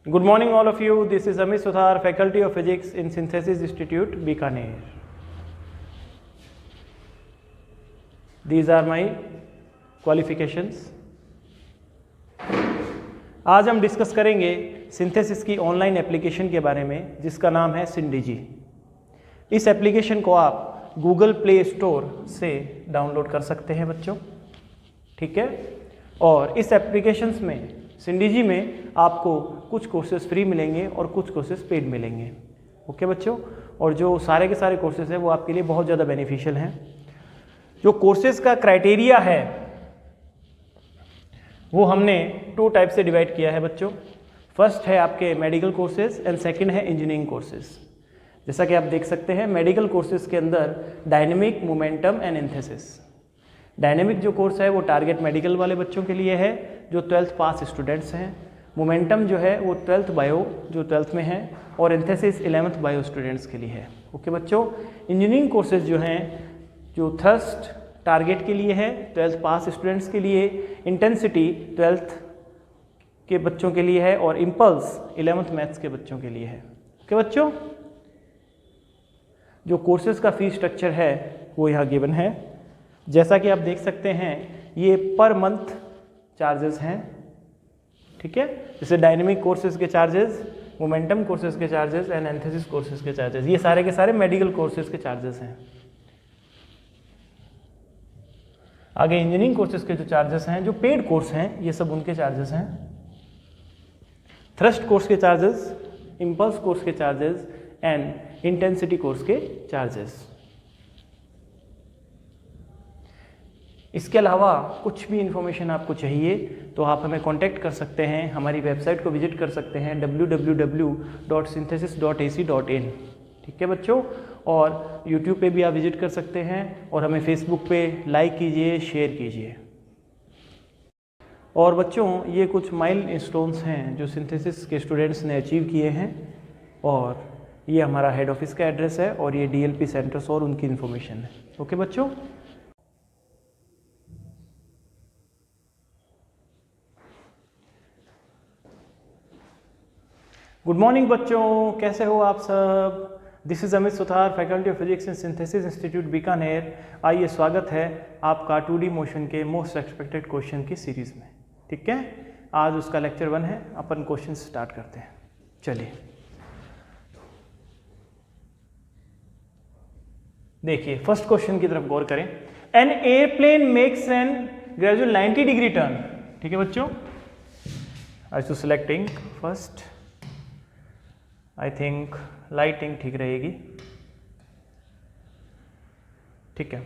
Good morning all of you. This is Amit Sudhar, Faculty of Physics in Synthesis Institute, Bikaner. These are my qualifications. आज हम discuss करेंगे synthesis की online application के बारे में जिसका नाम है सिंडिजी। इस एप्लीकेशन को आप गूगल प्ले स्टोर से डाउनलोड कर सकते हैं बच्चों, ठीक है। और इस एप्लीकेशंस में सिंडिजी में आपको कुछ कोर्सेज फ्री मिलेंगे और कुछ कोर्सेज पेड मिलेंगे, ओके बच्चों। और जो सारे के सारे कोर्सेज हैं वो आपके लिए बहुत ज़्यादा बेनिफिशियल हैं। जो कोर्सेज का क्राइटेरिया है वो हमने 2 टाइप से डिवाइड किया है बच्चों। फर्स्ट है आपके मेडिकल कोर्सेज एंड सेकंड है इंजीनियरिंग कोर्सेज। जैसा कि आप देख सकते हैं मेडिकल कोर्सेज के अंदर dynamic, momentum and antithesis. Dynamic जो कोर्स है वो टारगेट मेडिकल वाले बच्चों के लिए है जो 12th पास स्टूडेंट्स हैं। मोमेंटम जो है वो 12th बायो जो 12th में है, और एंथेसिस 11th बायो स्टूडेंट्स के लिए है, ओके बच्चों। इंजीनियरिंग कोर्सेज जो हैं जो थर्स्ट टारगेट के लिए है 12th पास स्टूडेंट्स के लिए, इंटेंसिटी 12th के बच्चों के लिए है, और इम्पल्स 11th मैथ्स के बच्चों के लिए है, ओके बच्चों। जो कोर्सेज का फी स्ट्रक्चर है वो यहाँ गिवन है। जैसा कि आप देख सकते हैं ये पर मंथ चार्जेस हैं, ठीक है। जैसे डायनेमिक कोर्सेज के चार्जेस, मोमेंटम कोर्सेज के चार्जेस एंड एंथेसिस कोर्सेज के चार्जेस, ये सारे के सारे मेडिकल कोर्सेज के चार्जेस हैं। आगे इंजीनियरिंग कोर्सेज के जो चार्जेस हैं, जो पेड कोर्स हैं, ये सब उनके चार्जेस हैं। थ्रस्ट कोर्स के चार्जेस, इम्पल्स कोर्स के चार्जेस एंड इंटेंसिटी कोर्स के चार्जेस। इसके अलावा कुछ भी इंफॉर्मेशन आपको चाहिए तो आप हमें कांटेक्ट कर सकते हैं, हमारी वेबसाइट को विजिट कर सकते हैं www.synthesis.ac.in, ठीक है बच्चों। और यूट्यूब पे भी आप विजिट कर सकते हैं, और हमें फेसबुक पे लाइक कीजिए, शेयर कीजिए। और बच्चों ये कुछ माइलस्टोन्स हैं जो सिंथेसिस के स्टूडेंट्स ने अचीव किए हैं, और ये हमारा हेड ऑफिस का एड्रेस है, और ये DLP सेंटर्स और उनकी इन्फॉर्मेशन है, ओके बच्चों। गुड मॉर्निंग बच्चों, कैसे हो आप सब। This is Amit Suthar, faculty of physics in synthesis institute Bikaner. आइए, स्वागत है आपका 2D मोशन के मोस्ट एक्सपेक्टेड क्वेश्चन की सीरीज़ में, ठीक है। आज उसका लेक्चर 1 है, अपन क्वेश्चन स्टार्ट करते हैं। चलिए देखिए, फर्स्ट क्वेश्चन की तरफ गौर करें। An airplane makes a gradual 90 degree turn, ठीक है बच्चों। I to selecting first, I think lighting ठीक रहेगी, ठीक है,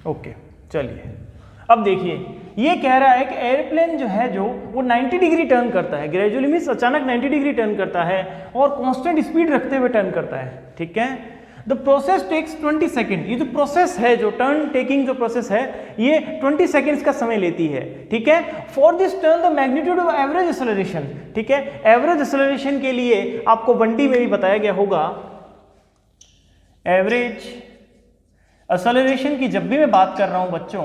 ओके। चलिए अब देखिए, ये कह रहा है कि एयरप्लेन जो है जो वो 90 डिग्री टर्न करता है, ग्रेजुअली मीन्स अचानक 90 डिग्री टर्न करता है और कांस्टेंट स्पीड रखते हुए टर्न करता है, ठीक है। The process takes 20 second. ये जो प्रोसेस है, जो टर्न टेकिंग जो प्रोसेस है, ये 20 सेकेंड्स का समय लेती है, ठीक है। For this turn the magnitude of average acceleration, ठीक है। एवरेज एक्सेलरेशन के लिए आपको 1D में भी बताया गया होगा। एवरेज एक्सेलरेशन की जब भी मैं बात कर रहा हूं बच्चों,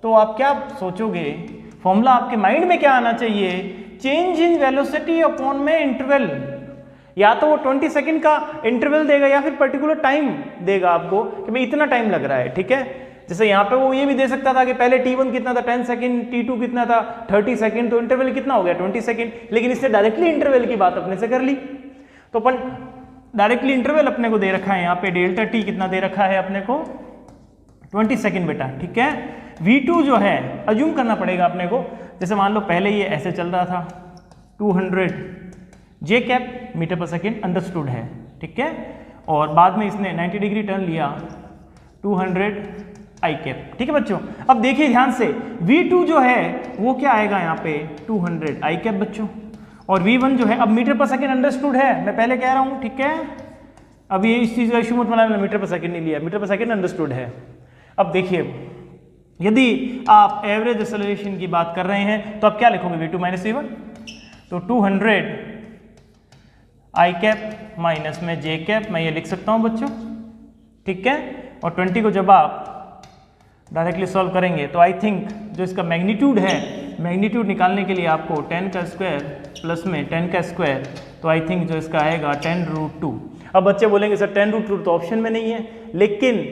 तो आप क्या सोचोगे, फॉर्मूला आपके माइंड में क्या आना चाहिए, चेंज इन वेलोसिटी अपॉन में इंटरवल। या तो वो 20 सेकंड का इंटरवल देगा या फिर पर्टिकुलर टाइम देगा आपको कि भाई इतना टाइम लग रहा है, ठीक है। जैसे यहाँ पे वो ये भी दे सकता था कि पहले T1 कितना था 10 सेकंड, T2 कितना था 30 सेकंड, तो इंटरवल कितना हो गया 20 सेकंड। लेकिन इसने डायरेक्टली इंटरवल की बात अपने से कर ली, तो अपन डायरेक्टली इंटरवल अपने को दे रखा है यहाँ पे डेल्टा T कितना दे रखा है अपने को 20 सेकंड बेटा, ठीक है। V2 जो है अज्यूम करना पड़ेगा अपने को। जैसे मान लो पहले ये ऐसे चल रहा था, 200 J cap metre per second understood है, ठीक है। और बाद में इसने 90 डिग्री टर्न लिया 200 I कैप, ठीक है बच्चों। अब देखिए ध्यान से, V2 जो है वो क्या आएगा यहाँ पे 200 I कैप बच्चों, और V1 जो है अब मीटर पर सेकेंड अंडरस्टूड है, मैं पहले कह रहा हूँ, ठीक है। अब ये इस चीज़ का इशू मत बनाना, मीटर पर सेकेंड नहीं लिया, मीटर पर सेकेंड अंडरस्टूड है। अब देखिए, यदि आप एवरेज एक्सेलरेशन की बात कर रहे हैं तो आप क्या लिखोगे, V2 माइनस V1, तो 200 I कैप माइनस में J कैप, मैं ये लिख सकता हूँ बच्चों, ठीक है। और 20 को जब आप डायरेक्टली सॉल्व करेंगे तो आई थिंक जो इसका मैग्नीट्यूड है मैग्नीट्यूड निकालने के लिए आपको 10 का स्क्वायर प्लस में 10 का स्क्वायर, तो आई थिंक जो इसका आएगा 10√2। अब बच्चे बोलेंगे सर 10√2 तो ऑप्शन में नहीं है, लेकिन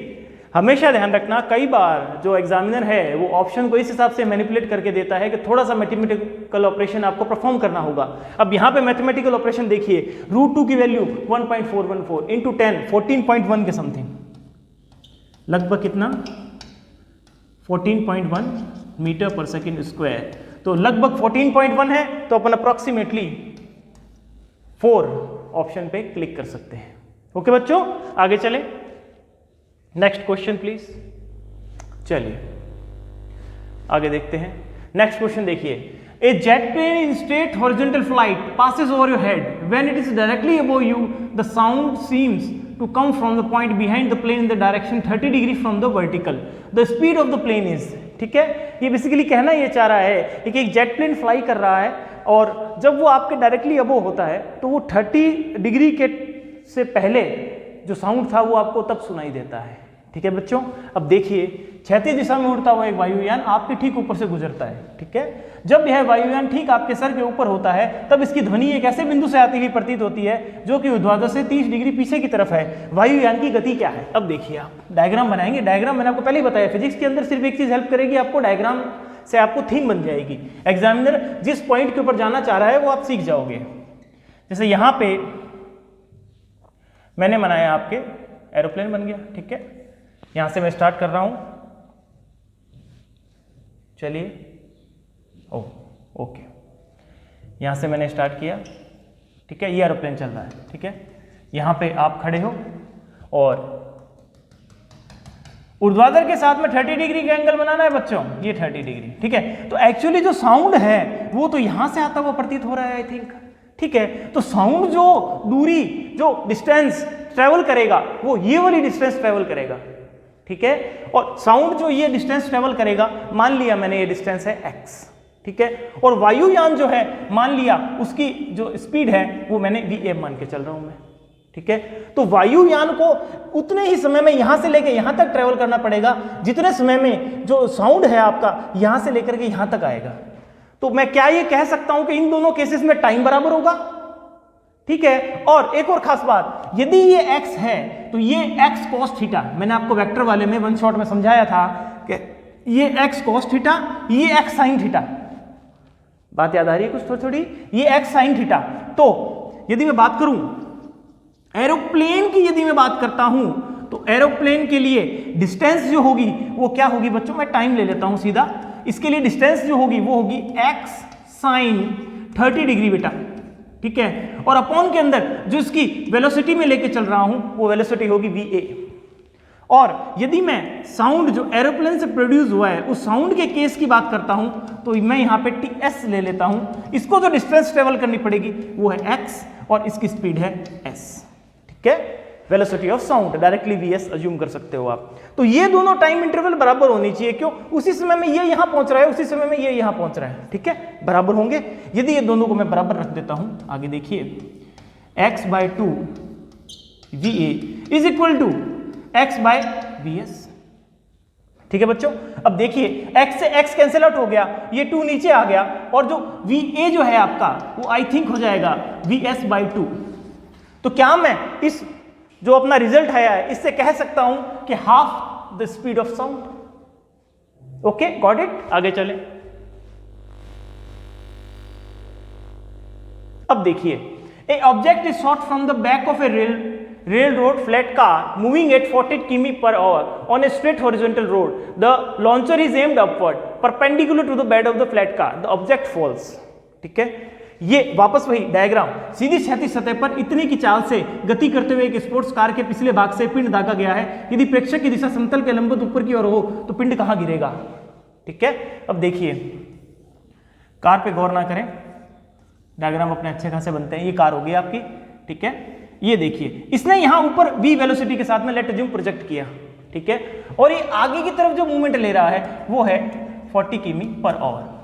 हमेशा ध्यान रखना कई बार जो एग्जामिनर है वो ऑप्शन को इस हिसाब से मैनिपुलेट करके देता है कि थोड़ा सा मैथमेटिकल ऑपरेशन आपको परफॉर्म करना होगा। अब यहाँ पे मैथमेटिकल ऑपरेशन देखिए, √2 की वैल्यू 1.414 इंटू 10 14.1 के समथिंग, लगभग कितना 14.1 मीटर पर सेकेंड स्क्वायर, तो लगभग 14.1 है, तो अपन अप्रॉक्सीमेटली 4 ऑप्शन पे क्लिक कर सकते हैं। ओके बच्चों, आगे चले, नेक्स्ट क्वेश्चन प्लीज। चलिए आगे देखते हैं। नेक्स्ट क्वेश्चन देखिए, a jet plane in straight horizontal flight passes over your head when it is directly above you the sound seems to come from the point behind the plane in the direction 30 degree from the vertical, the speed of the plane is. ठीक है, ये basically कहना ये चाह रहा है कि एक जेट प्लेन फ्लाई कर रहा है और जब वो आपके डायरेक्टली अबव होता है तो वो 30 डिग्री के से पहले जो साउंड था वो आपको तब सुनाई देता है। ठीक है बच्चों, अब देखिए क्षैतिज दिशा में उड़ता हुआ एक वायुयान आपके ठीक ऊपर से गुजरता है। ठीक है, जब यह वायुयान ठीक आपके सर के ऊपर होता है तब इसकी ध्वनि एक ऐसे बिंदु से आती हुई प्रतीत होती है जो कि ऊर्ध्वाधर से 30 डिग्री पीछे की तरफ है। वायुयान की गति क्या है? अब देखिए आप डायग्राम बनाएंगे। डायग्राम मैंने आपको पहले ही बताया, फिजिक्स के अंदर सिर्फ एक चीज हेल्प करेगी आपको, डायग्राम से आपको थीम बन जाएगी। एग्जामिनर जिस पॉइंट के ऊपर जाना चाह रहा है वो आप सीख जाओगे। जैसे यहां पे मैंने बनाया आपके एरोप्लेन बन गया। ठीक है, यहां से मैं स्टार्ट कर रहा हूं, चलिए ओके, यहां से मैंने स्टार्ट किया। ठीक है, ये एरोप्लेन चल रहा है। ठीक है, यहां पे आप खड़े हो और ऊर्ध्वाधर के साथ में 30 डिग्री का एंगल बनाना है बच्चों, ये 30 डिग्री। ठीक है, तो एक्चुअली जो साउंड है वो तो यहां से आता हुआ प्रतीत हो रहा है आई थिंक। ठीक है, तो साउंड जो दूरी जो डिस्टेंस ट्रेवल करेगा वो ये वाली डिस्टेंस ट्रेवल करेगा। ठीक है, और साउंड जो ये डिस्टेंस ट्रेवल करेगा, मान लिया मैंने ये डिस्टेंस है x। ठीक है, और वायुयान जो है मान लिया उसकी जो स्पीड है वो मैंने v मान के चल रहा हूं मैं। ठीक है, तो वायुयान को उतने ही समय में यहां से लेकर यहां तक ट्रेवल करना पड़ेगा जितने समय में जो साउंड है आपका यहां से लेकर के यहां तक आएगा। तो मैं क्या ये कह सकता हूं कि इन दोनों केसेस में टाइम बराबर होगा? ठीक है, और एक और खास बात, यदि ये x है तो ये x cos थीटा, मैंने आपको वेक्टर वाले में वन शॉट में समझाया था कि ये x cos थीटा, ये x sin थीटा। बात याद आ रही है कुछ थोड़ी थोड़ी? ये x sin थीटा। तो यदि मैं बात करूं एरोप्लेन की, यदि मैं बात करता हूं तो एरोप्लेन के लिए डिस्टेंस जो होगी वो क्या होगी बच्चों? मैं टाइम ले लेता हूं सीधा। इसके लिए डिस्टेंस जो होगी वो होगी x sin 30 डिग्री बेटा। ठीक है, और अपॉन के अंदर जो इसकी वेलोसिटी में लेके चल रहा हूं वो वेलोसिटी होगी va। और यदि मैं साउंड जो एरोप्लेन से प्रोड्यूस हुआ है उस साउंड के केस की बात करता हूं तो मैं यहां पे ts ले लेता हूं। इसको जो डिस्टेंस ट्रेवल करनी पड़ेगी वो है x और इसकी स्पीड है s। ठीक है, velocity of sound directly vs assume कर सकते हो आप। तो ये दोनों टाइम इंटरवल बराबर होनी चाहिए। क्यों? उसी समय में ये यहां पहुंच रहा है, उसी समय में ये यहां पहुंच रहा है। ठीक है, बराबर होंगे। यदि ये दोनों को मैं बराबर रख देता हूं, आगे देखिए x/2 va is equal to x/vs। ठीक है बच्चों, अब देखिए x से x कैंसिल आउट हो गया, ये 2 नीचे आ गया और जो va जो है आपका वो आई थिंक हो जाएगा vs/2। तो क्या मैं इस जो अपना रिजल्ट है इससे कह सकता हूं कि half the speed of sound. Okay, got it? आगे चले। अब देखिए, ए object is shot from the back of A railroad flat car moving at 40 km per hour on a straight horizontal road. The launcher is aimed upward perpendicular to the bed of the flat car. The object falls. ठीक है, ये वापस वही diagram, सीधी क्षैतिज सतह पर इतनी की चाल से गति करते हुए एक स्पोर्ट्स कार के पिछले भाग से पिंड दागा गया है। यदि प्रेक्षक की दिशा समतल के लंबवत ऊपर की ओर हो तो पिंड कहां गिरेगा? ठीक है, अब देखिए कार पे गौर ना करें, डायग्राम अपने अच्छे खासे बनते हैं। ये कार होगी आपकी। ठीक है, ये देखिए इसने यहां ऊपर v वेलोसिटी के साथ में लेट अज्यूम प्रोजेक्ट किया। ठीक है, और ये आगे की तरफ जो मूवमेंट ले रहा है वो है 40 किमी पर आवर।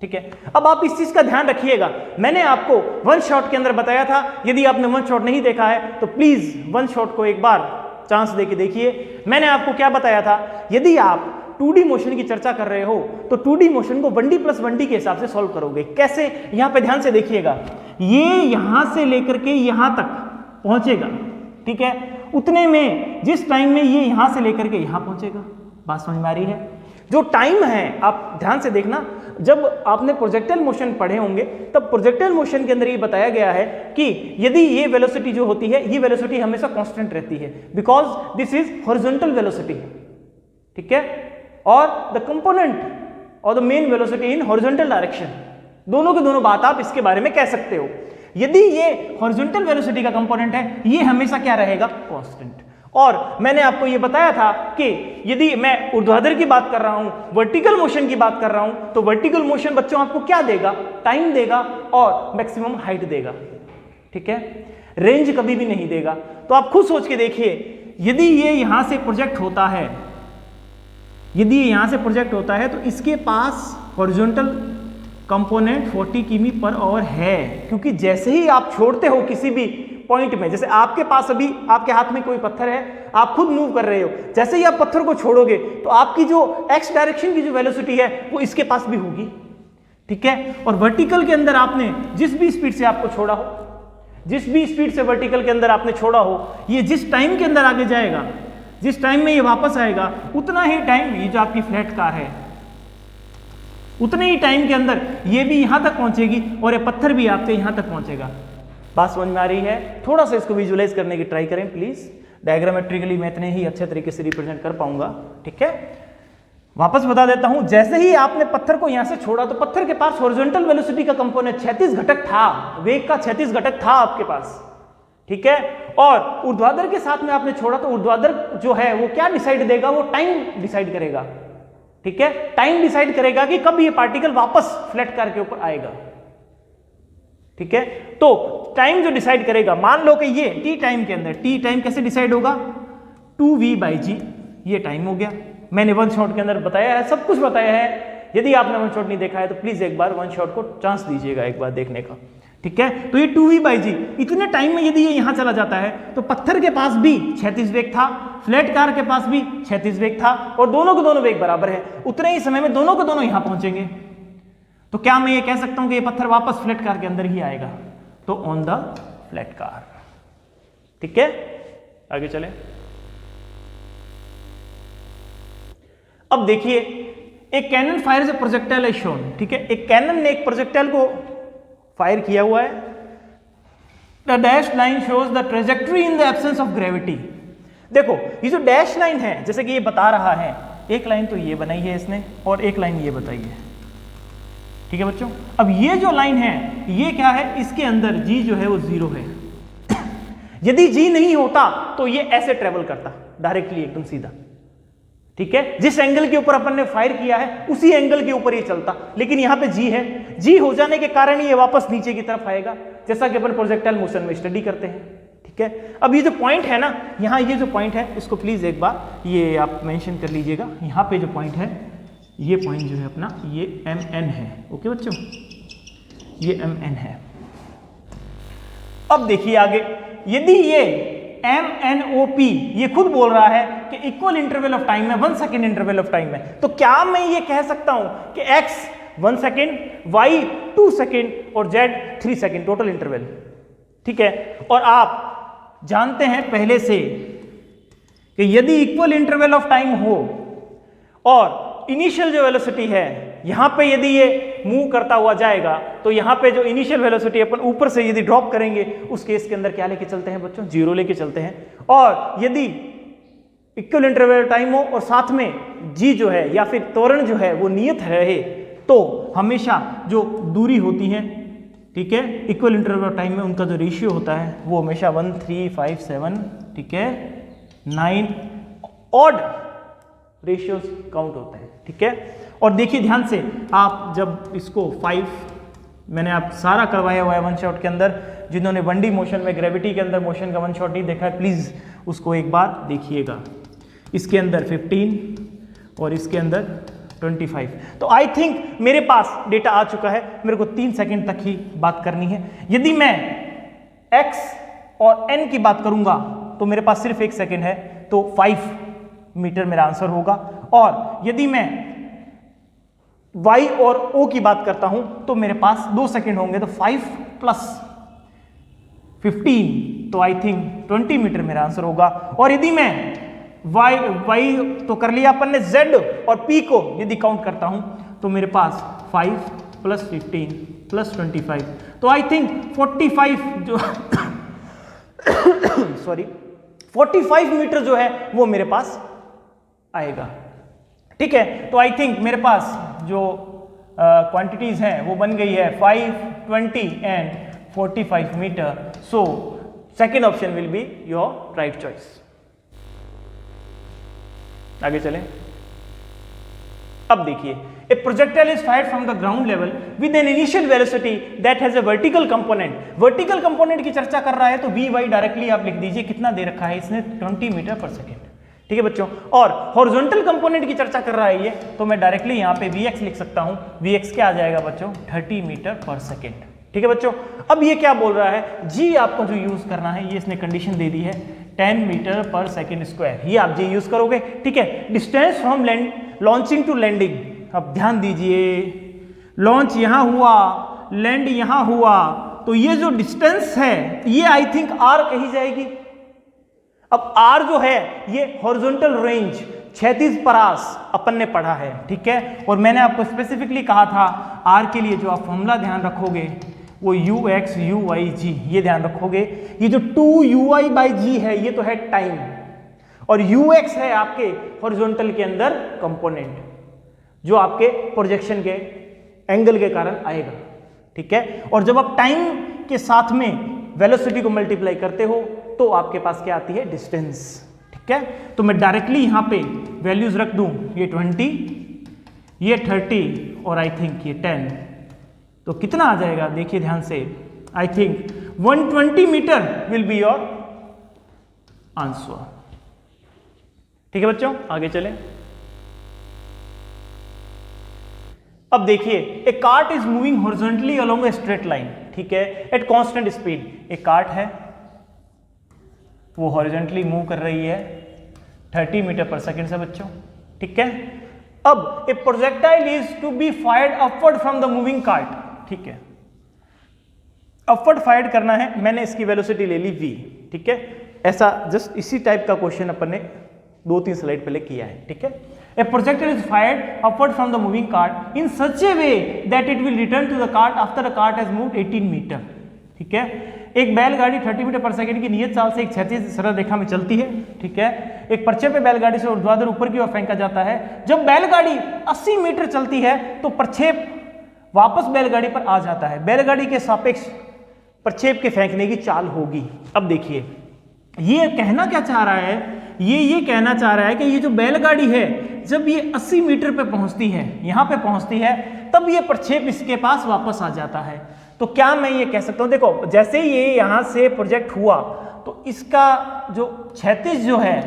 ठीक है, अब आप इस चीज का ध्यान रखिएगा, मैंने आपको वन शॉट के अंदर बताया था। यदि आपने वन शॉट नहीं देखा है तो प्लीज वन शॉट को एक बार चांस देके देखिए। मैंने आपको क्या बताया था? यदि आप 2D मोशन की चर्चा कर रहे हो तो 2D मोशन को 1D प्लस 1D के हिसाब से सॉल्व करोगे। कैसे? यहां पे ध्यान से देखिएगा, ये यहां से लेकर के यहां तक पहुंचेगा, ठीक है, उतने में जिस टाइम में ये यहां से लेकर के यहां पहुंचेगा। बात समझ में आ रही है? जो टाइम है, आप ध्यान से देखना, जब आपने प्रोजेक्टाइल मोशन पढ़े होंगे तब प्रोजेक्टाइल मोशन के अंदर ये बताया गया है कि यदि ये वेलोसिटी जो होती है, ये वेलोसिटी हमेशा कांस्टेंट रहती है, because this is horizontal velocity, ठीक है, और द कंपोनेंट और the main velocity in horizontal direction, दोनों के दोनों बात आप इसके बारे में कह सकते हो। यदि ये हॉरिजॉन्टल वेलोसिटी का कंपोनेंट है, ये हमेशा क्या रहेगा? कांस्टेंट। और मैंने आपको ये बताया था कि यदि मैं ऊर्ध्वाधर की बात कर रहा हूं, वर्टिकल मोशन की बात कर रहा हूं, तो वर्टिकल मोशन बच्चों आपको क्या देगा? टाइम देगा और मैक्सिमम हाइट देगा, ठीक है, रेंज कभी भी नहीं देगा। तो आप खुद सोच के देखिए, यदि ये यहां से प्रोजेक्ट होता है, यदि ये यहां से प्रोजेक्ट होता है तो इसके पास हॉरिजॉन्टल कंपोनेंट 40 किमी पर आवर है, क्योंकि जैसे ही आप छोड़ते हो किसी भी पॉइंट में, जैसे आपके पास अभी आपके हाथ में कोई पत्थर है, आप खुद मूव कर रहे हो, जैसे ही आप पत्थर को छोड़ोगे तो आपकी जो एक्स डायरेक्शन की जो वेलोसिटी है वो इसके पास भी होगी, ठीक है। और वर्टिकल के अंदर आपने जिस भी स्पीड से आपको छोड़ा हो, जिस भी स्पीड से वर्टिकल के अंदर आपने छोड़ा हो, ये जिस टाइम के अंदर आगे जाएगा, जिस टाइम में ये वापस आएगा, उतना ही टाइम ये जो आपकी फ्लैट कार है, उतने ही टाइम के अंदर ये भी यहां तक पहुंचेगी और ये पत्थर भी आपके यहां तक पहुंचेगा। बात समझ में आ रही है? थोड़ा सा इसको विजुअलाइज करने की ट्राई करें प्लीज। डायग्रामेट्रिकली मैं इतने ही अच्छे तरीके से रिप्रेजेंट कर पाऊंगा, ठीक है। वापस बता देता हूं, जैसे ही आपने पत्थर को यहां से छोड़ा तो पत्थर के पास हॉरिजॉन्टल वेलोसिटी का कंपोनेंट 36 घटक था, वेग का 36 घटक था आपके पास, ठीक है। और ऊर्ध्वाधर के साथ में आपने छोड़ा तो ऊर्ध्वाधर जो है वो क्या डिसाइड देगा? वो टाइम डिसाइड करेगा, ठीक है। टाइम डिसाइड करेगा कि कब ये पार्टिकल वापस फ्लैट कार के ऊपर आएगा, ठीक है। तो टाइम जो डिसाइड करेगा, मान लो कि ये टी टाइम के अंदर, टी टाइम कैसे डिसाइड होगा? 2v/g, ये टाइम हो गया। मैंने वन शॉट के अंदर बताया है, सब कुछ बताया है। यदि आपने वन शॉट नहीं देखा है तो प्लीज एक बार वन शॉट को चांस दीजिएगा एक बार देखने का, ठीक है। तो ये 2v/g, इतने टाइम में यदि ये यहां चला जाता है तो पत्थर के पास भी 36 वेग था, फ्लैट कार के पास भी 36 वेग था, और दोनों के दोनों वेग बराबर है, उतने ही समय में दोनों के दोनों यहां पहुंचेंगे। तो क्या मैं ये कह सकता हूं कि ये पत्थर वापस फ्लैट कार के अंदर ही आएगा? तो ऑन द फ्लैट कार, ठीक है। आगे चले। अब देखिए, एक कैनन फायर ए प्रोजेक्टाइल है शोन, ठीक है। एक कैनन ने एक प्रोजेक्टाइल को फायर किया हुआ है। The dash line shows the trajectory in the absence of gravity. देखो ये जो डैश लाइन है, जैसे कि ये बता रहा है, एक लाइन तो ये बनाई है इसने और एक लाइन ये बताई है, ठीक है बच्चों। अब ये जो लाइन है ये क्या है? इसके अंदर जी जो है वो 0 है। यदि जी नहीं होता तो ये ऐसे ट्रेवल करता डायरेक्टली, एकदम सीधा, ठीक है। जिस एंगल के ऊपर अपन ने फायर किया है उसी एंगल के ऊपर ये चलता, लेकिन यहां पे जी है, जी हो जाने के कारण ये वापस नीचे की तरफ आएगा, जैसा कि अपन प्रोजेक्टाइल मोशन में स्टडी करते हैं, ठीक है। अब ये जो पॉइंट है ना, यहां ये जो पॉइंट है इसको प्लीज एक बार ये आप मेंशन कर लीजिएगा। यहां पे जो पॉइंट है, ये पॉइंट जो है अपना, ये MN है, ओके बच्चों, ये MN है। अब देखिए आगे, यदि ये MNOP ये खुद बोल रहा है कि इक्वल इंटरवल ऑफ टाइम में, 1 सेकेंड इंटरवल ऑफ टाइम में, तो क्या मैं ये कह सकता हूं कि X 1 सेकेंड, Y 2 सेकेंड और Z 3 सेकेंड टोटल इंटरवल, ठीक है। और आप जानते हैं पहले से कि यदि इक्वल इंटरवल ऑफ टाइम हो और इनिशियल जो वेलोसिटी है यहां पे यदि ये मूव करता हुआ जाएगा, तो यहां पे जो इनिशियल वेलोसिटी अपन ऊपर से यदि ड्रॉप करेंगे उस केस के अंदर क्या लेके चलते हैं बच्चों? 0 लेके चलते हैं। और यदि इक्वल इंटरवल टाइम हो और साथ में जी जो है या फिर त्वरण जो है वो नियत रहे, तो हमेशा जो दूरी होती है, ठीक है, इक्वल इंटरवल टाइम में उनका जो रेशियो होता है वो हमेशा 1, 3, 5, 7, ठीक है, 9 ऑड रेशियोज काउंट होते हैं, ठीक है। और देखिए ध्यान से, आप जब इसको 5 मैंने आप सारा करवाया हुआ है वन शॉट के अंदर, जिन्होंने 1D मोशन में ग्रेविटी के अंदर मोशन का वन शॉट नहीं देखा है प्लीज उसको एक बार देखिएगा। इसके अंदर 15 और इसके अंदर 25। तो आई थिंक मेरे पास डेटा आ चुका है, मेरे को 3 सेकंड तक ही बात करनी है। यदि मैं X और N की बात करूंगा तो मेरे पास सिर्फ 1 सेकंड है, तो 5 मीटर मेरा आंसर होगा। और यदि मैं y और o की बात करता हूं तो मेरे पास 2 सेकेंड होंगे, तो 5 + 15 तो आई थिंक 20 मीटर मेरा आंसर होगा। और यदि मैं y तो कर लिया अपन ने, z और p को यदि काउंट करता हूं तो मेरे पास 5 + 15 + 25 तो आई थिंक 45 जो सॉरी 45 मीटर जो है वो मेरे पास आएगा। ठीक है, तो आई थिंक मेरे पास जो क्वांटिटीज हैं वो बन गई है 5, 20 and 45 metre. So second option will be your right choice. आगे चलें। अब देखिए, a projectile is fired from the ground level with an initial velocity that has a vertical component. Vertical component की चर्चा कर रहा है तो वी वाई डायरेक्टली आप लिख दीजिए, कितना दे रखा है इसने 20 मीटर पर सेकेंड। ठीक है बच्चों, और हॉरिजॉन्टल कंपोनेंट की चर्चा कर रहा है ये, तो मैं डायरेक्टली यहाँ पे Vx लिख सकता हूँ। Vx क्या आ जाएगा बच्चों, 30 मीटर पर सेकेंड। ठीक है बच्चों, अब ये क्या बोल रहा है, जी आपको जो यूज करना है, ये इसने कंडीशन दे दी है 10 मीटर पर सेकेंड स्क्वायर, ये आप जी यूज करोगे। ठीक है, distance from launching to landing, अब ध्यान दीजिए, लॉन्च यहां हुआ, लैंड यहां हुआ, तो ये जो डिस्टेंस है ये आई थिंक आर कही जाएगी। अब आर जो है ये हॉरिजॉन्टल रेंज, क्षैतिज परास अपन ने पढ़ा है। ठीक है, और मैंने आपको स्पेसिफिकली कहा था आर के लिए जो आप फॉर्मूला ध्यान रखोगे वो ux uy g, ये ध्यान रखोगे। ये जो 2uy/g है ये तो है टाइम, और ux है आपके हॉरिजॉन्टल के अंदर कंपोनेंट जो आपके प्रोजेक्शन के एंगल के कारण आएगा। ठीक है, और जब आप टाइम के साथ में वेलोसिटी को मल्टीप्लाई करते हो तो आपके पास क्या आती है, डिस्टेंस। ठीक है, तो मैं डायरेक्टली यहां पे वैल्यूज रख दूं, ये 20, ये 30 और आई थिंक ये 10, तो कितना आ जाएगा देखिए ध्यान से, I think 120 metre will be your answer. ठीक है बच्चों, आगे चलें। अब देखिए, a cart is moving horizontally along a straight line. ठीक है, एट कांस्टेंट स्पीड। एक कार्ट है वो हॉरिजॉन्टली मूव कर रही है 30 मीटर पर सेकेंड से बच्चों। ठीक है, अब a projectile is to be fired upward from the moving cart. ठीक है, अपवर्ड फायर्ड करना है, मैंने इसकी वेलोसिटी ले ली v। ठीक है, ऐसा जस्ट इसी टाइप का क्वेश्चन अपन ने 2-3 स्लाइड पहले किया है। ठीक है, a projectile is fired upward from the moving cart in such a way that it will return to the cart after the cart has moved 18 metre. ठीक है, एक बैलगाड़ी 30 मीटर पर सेकंड की नियत चाल से एक क्षैतिज सरल रेखा में चलती है। ठीक है, एक पर्चे पे बैलगाड़ी से ऊर्ध्वाधर ऊपर की ओर फेंका जाता है। जब बैलगाड़ी 80 मीटर चलती है तो प्रक्षेप वापस बैलगाड़ी पर आ जाता है। बैलगाड़ी के सापेक्ष प्रक्षेप के फेंकने की चाल होगी। अब देखिए, ये कहना क्या चाह रहा है, ये कहना चाह रहा है कि ये जो बैलगाड़ी है जब ये 80 मीटर पे पहुंचती है, यहां पे पहुंचती है, तब ये प्रक्षेप इसके पास वापस आ जाता है। तो क्या मैं ये कह सकता हूं, देखो जैसे ही ये यहां से प्रोजेक्ट हुआ तो इसका जो क्षैतिज जो है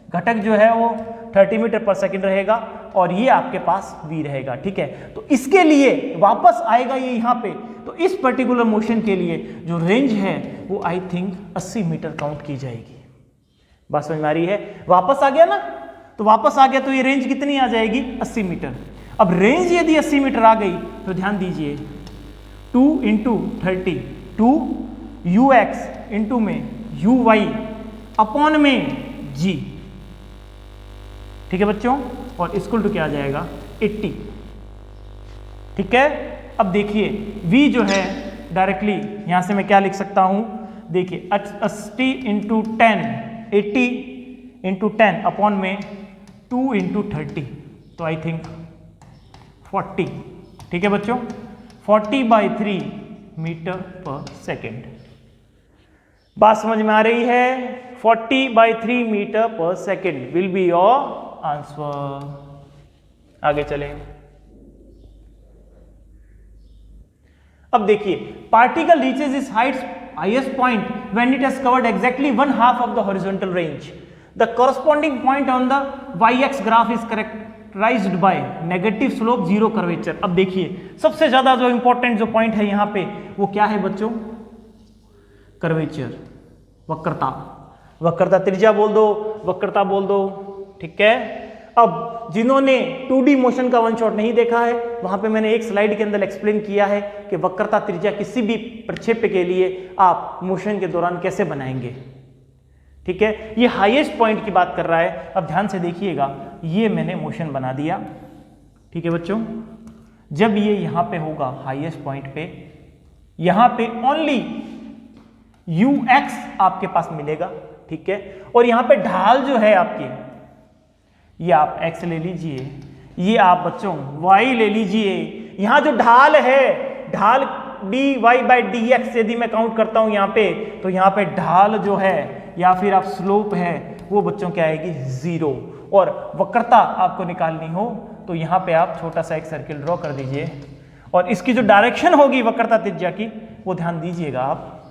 घटक जो है वो 30 मीटर पर सेकंड रहेगा और ये आपके पास v रहेगा। ठीक है, तो इसके लिए वापस आएगा ये यहाँ पे, तो इस पर्टिकुलर मोशन के लिए जो रेंज है वो आई थिंक 80 मीटर काउंट की जाएगी। बात समझ में आ रही है? वापस आ गया ना, तो वापस आ गया तो ये रेंज कितनी आ जाएगी, 80 मीटर। अब रेंज यदि 80 मीटर आ गई तो ध्यान दीजिए 2 × 30, 2 ux इंटू में uy अपॉन में g। ठीक है बच्चों, और इक्वल टू क्या आ जाएगा, 80। ठीक है, अब देखिए v जो है डायरेक्टली यहां से मैं क्या लिख सकता हूं, देखिए 80 × 10, 80 × 10 अपॉन में 2 × 30, तो आई थिंक 40। ठीक है बच्चों, 40/3 मीटर पर सेकेंड। बात समझ में आ रही है? 40/3 metre per second will be your answer. आगे चलें। अब देखिए, particle reaches is highest point when it has covered exactly 1/2 of the horizontal range. The corresponding point on the y-x graph is characterised by negative slope, zero curvature. अब देखिए, सबसे ज्यादा जो important जो पॉइंट है यहां पे वो क्या है बच्चों, कर्वेचर, वक्रता। वक्रता त्रिज्या बोल दो, वक्रता बोल दो। ठीक है। अब जिन्होंने 2D मोशन का वन शॉट नहीं देखा है, वहां पे मैंने एक स्लाइड के अंदर एक्सप्लेन किया है कि वक्रता त्रिज्या किसी भी प्रक्षेप्य के लिए आप मोशन के दौरान कैसे बनाएंगे। ठीक है, ये हाईएस्ट पॉइंट की बात कर रहा है। अब ध्यान से देखिएगा, ये मैंने मोशन बना दिया। ठीक है बच्चों, जब ये यहां पे होगा हाईएस्ट पॉइंट पे, यहां पे ओनली ux आपके पास मिलेगा। ठीक है, और यहां पे ढाल जो है आपकी, ये आप x ले लीजिए, ये आप बच्चों y ले लीजिए। यहां जो ढाल है, ढाल dy/dx यदि मैं काउंट करता हूं यहां पे, तो यहां पे ढाल जो है या फिर आप स्लोप है वो बच्चों क्या आएगी 0। और वक्रता आपको निकालनी हो तो यहां पे आप छोटा सा एक सर्किल ड्रॉ कर दीजिए, और इसकी जो डायरेक्शन होगी वक्रता त्रिज्या की, वो ध्यान दीजिएगा आप,